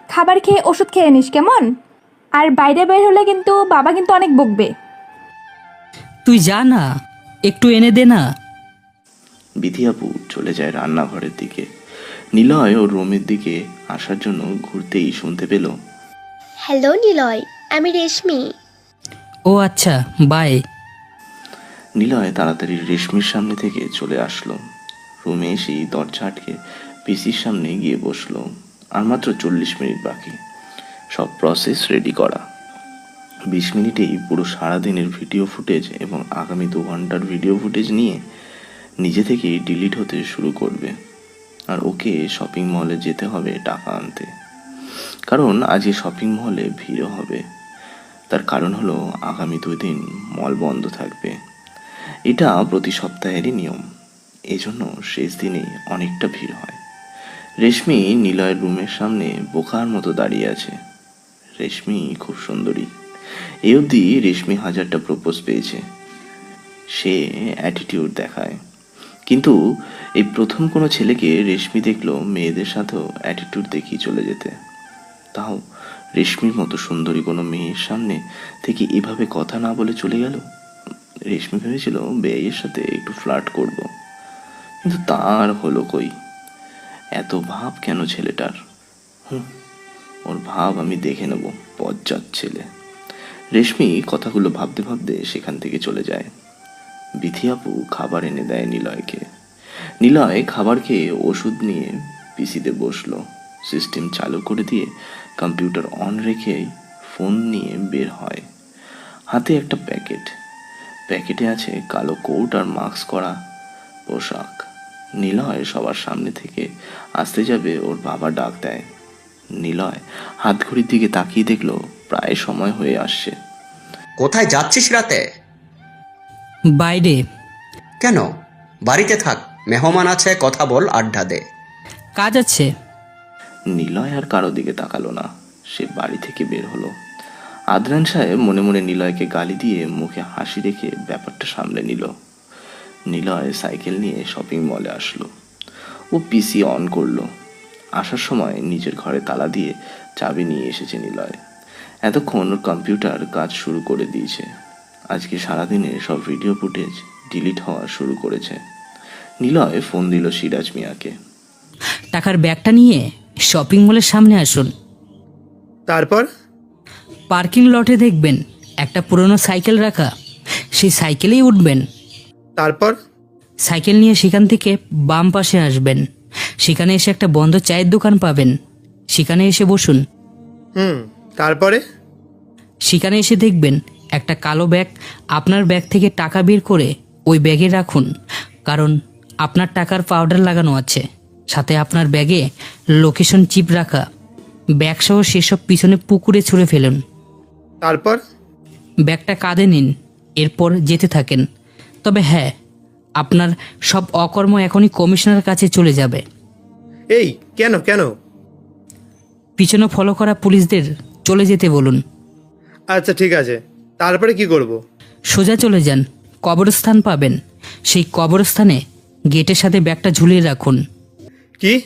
খাবার খেয়ে ওষুধ খেয়ে নিস কেমন? আর বাইরে বের হলে কিন্তু বাবা কিন্তু অনেক বকবে। তুই যা না, একটু এনে দে না। বিধি আপু চলে যায় রান্নাঘরের দিকে। নিলয় ওর রুমের দিকে আসার জন্য ঘুরতেই শুনতে পেল, হ্যালো নিলয়, আমি রেশমি। ও আচ্ছা, বাই। নিলয় তাড়াতাড়ি রেশমির সামনে থেকে চলে আসলো। রুমে এসেই দরজা আটকে পিসির সামনে গিয়ে বসলো। আর মাত্র 40 মিনিট বাকি, সব প্রসেস রেডি করা। 20 মিনিটেই পুরো সারাদিনের ভিডিও ফুটেজ এবং আগামী 2 ঘন্টার ভিডিও ফুটেজ নিয়ে নিজে থেকেই ডিলিট হতে শুরু করবে। আর ওকে শপিং মলে যেতে হবে টাকা আনতে, কারণ আজকে শপিং মলে ভিড়ও হবে। তার কারণ হলো আগামী 2 দিন মল বন্ধ থাকবে। এটা প্রতি সপ্তাহেরই নিয়ম, এজন্য শেষ দিনেই অনেকটা ভিড় হয়। রেশমি নিলয়ের রুমের সামনে বোকার মতো দাঁড়িয়ে আছে। রেশমি খুব সুন্দরী। এই অবধি রেশমি 1000টা প্রপোজ পেয়েছে। সে অ্যাটিটিউড দেখায়, কিন্তু এই প্রথম কোনো ছেলেকে রেশমি দেখলো মেয়েদের সাথেও অ্যাটিটিউড দেখিয়ে চলে যেতে। তাও রেশমির মতো সুন্দরী কোনো মেয়ের সামনে থেকে এভাবে কথা না বলে চলে গেল। রেশমি ভেবেছিল বেয়ের সাথে একটু ফ্লার্ট করব, কিন্তু তার হলো কই। এত ভাব কেন ছেলেটার? ওর ভাব আমি দেখে নেব, বজ্জাত ছেলে। রেশমি কথাগুলো ভাবতে ভাবতে সেখান থেকে চলে যায়। বিথি আপু খাবার এনে দেয় নিলয়কে। নিলয় খাবার খেয়ে ওষুধ নিয়ে পিসিতে বসলো। সিস্টেম চালু করে দিয়ে কম্পিউটার অন রেখে ফোন নিয়ে বের হয়। হাতে একটা প্যাকেটে আছে কালো কোট আর মাস্ক করা পোশাক। নিলয় সবার সামনে থেকে আসতে যাবে, ওর বাবা ডাক দেয়। নিলয় হাত ঘড়ির দিকে তাকিয়ে দেখলো প্রায় সময় হয়ে আসছে। কোথায় যাচ্ছিস রাতে? বাইরে। কেন? বাড়িতে থাক, মেহমান আছে, কথা বল, আড্ডা দে। কাজ আছে। নিলয় আর কারো দিকে তাকালো না, সে বাড়ি থেকে বের হলো। আদনান সাহেব মনে মনে নিলয়কে গালি দিয়ে মুখে হাসি রেখে ব্যাপারটা সামলে নিল। নিলয় সাইকেল নিয়ে শপিং মলে আসলো। ও পিসি অন করলো। আসার সময় নিজের ঘরে তালা দিয়ে চাবি নিয়ে এসেছে নিলয়। এতক্ষণ ওর কম্পিউটার কাজ শুরু করে দিয়েছে। আজকে সারাদিনে সব ভিডিও ফুটেজ ডিলিট হওয়া শুরু করেছে। নিলয় ফোন দিল সিরাজ মিয়াকে। টাকার ব্যাগটা নিয়ে শপিং মলের সামনে আসুন। তারপর পার্কিং লটে দেখবেন একটা পুরনো সাইকেল রাখা, সেই সাইকেলেই উঠবেন। তারপর সাইকেল নিয়ে সেখান থেকে বাম পাশে আসবেন। সেখানে এসে একটা বন্ধ চায়ের দোকান পাবেন, সেখানে এসে বসুন। তারপরে সেখানে এসে দেখবেন একটা কালো ব্যাগ। আপনার ব্যাগ থেকে টাকা বের করে ওই ব্যাগে রাখুন, কারণ আপনার টাকার পাউডার লাগানো আছে। সাথে আপনার ব্যাগে লোকেশন চিপ রাখা। ব্যাগসহ সেসব পিছনে পুকুরে ছুঁড়ে ফেলুন। তারপর ব্যাগটা কাঁধে নিন, এরপর যেতে থাকেন। তবে হ্যাঁ, আপনার সব অকর্ম এখনই কমিশনারের কাছে চলে যাবে। এই কেন কেন? পিছনে ফলো করা পুলিশদের চলে যেতে বলুন। আচ্ছা ঠিক আছে, তারপরে কি করব? সোজা চলে যান, কবরস্থান পাবেন। সেই কবরস্থানে গেটের সাথে ব্যাগটা ঝুলিয়ে রাখুন। কি?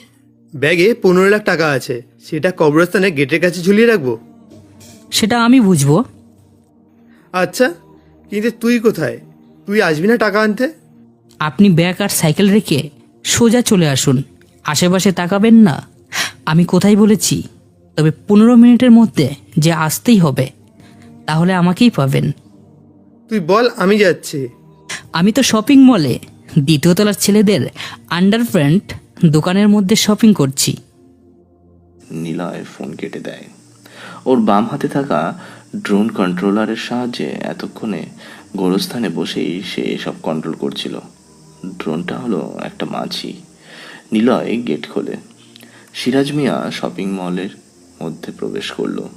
ব্যাগে 15 লাখ টাকা আছে, সেটা কবরস্থানে গেটের কাছে ঝুলিয়ে রাখবো? সেটা আমি বুঝবো। আচ্ছা, কিন্তু তুই কোথায়? তুই আসবি না টাকা আনতে? আপনি ব্যাগ আর সাইকেল রেখে সোজা চলে আসুন, আশেপাশে তাকাবেন না। আমি কোথায় বলেছি, তবে 15 মিনিটের মধ্যে যে আসতেই হবে, তাহলে আমাকেই পাবেন। তুই বল, আমি যাচ্ছি। আমি তো শপিং মলে 2য় তলার ছেলেদের আন্ডারপ্যান্ট দোকানের মধ্যে শপিং করছি। নিলয় ফোন কেটে দেয়। ওর বাম হাতে থাকা ড্রোন কন্ট্রোলারের সাহায্যে এতক্ষণে গোরস্থানে বসেই সে এসব কন্ট্রোল করছিল। ড্রোনটা হলো একটা মাছি। নিলয় গেট খোলে। সিরাজ মিয়া শপিং মলের মধ্যে প্রবেশ করলো।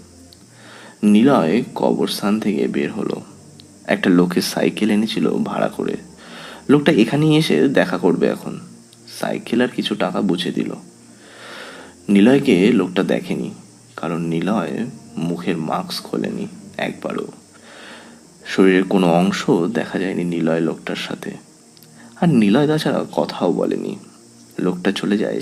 নিলয় কবরস্থান থেকে বের হলো। একটা লোকের সাইকেল এনেছিল ভাড়া করে। লোকটা এখানেই এসে দেখা করবে এখন। সাইকেল আর কিছু টাকা বুঝে দিল। নিলয়কে লোকটা দেখেনি, কারণ নিলয় মুখের মাস্ক খোলেনি একবারও। শরীরের কোনো অংশ দেখা যায়নি নিলয় লোকটার সাথে। আর নিলয় তাছাড়া কথাও বলেনি। লোকটা চলে যায়।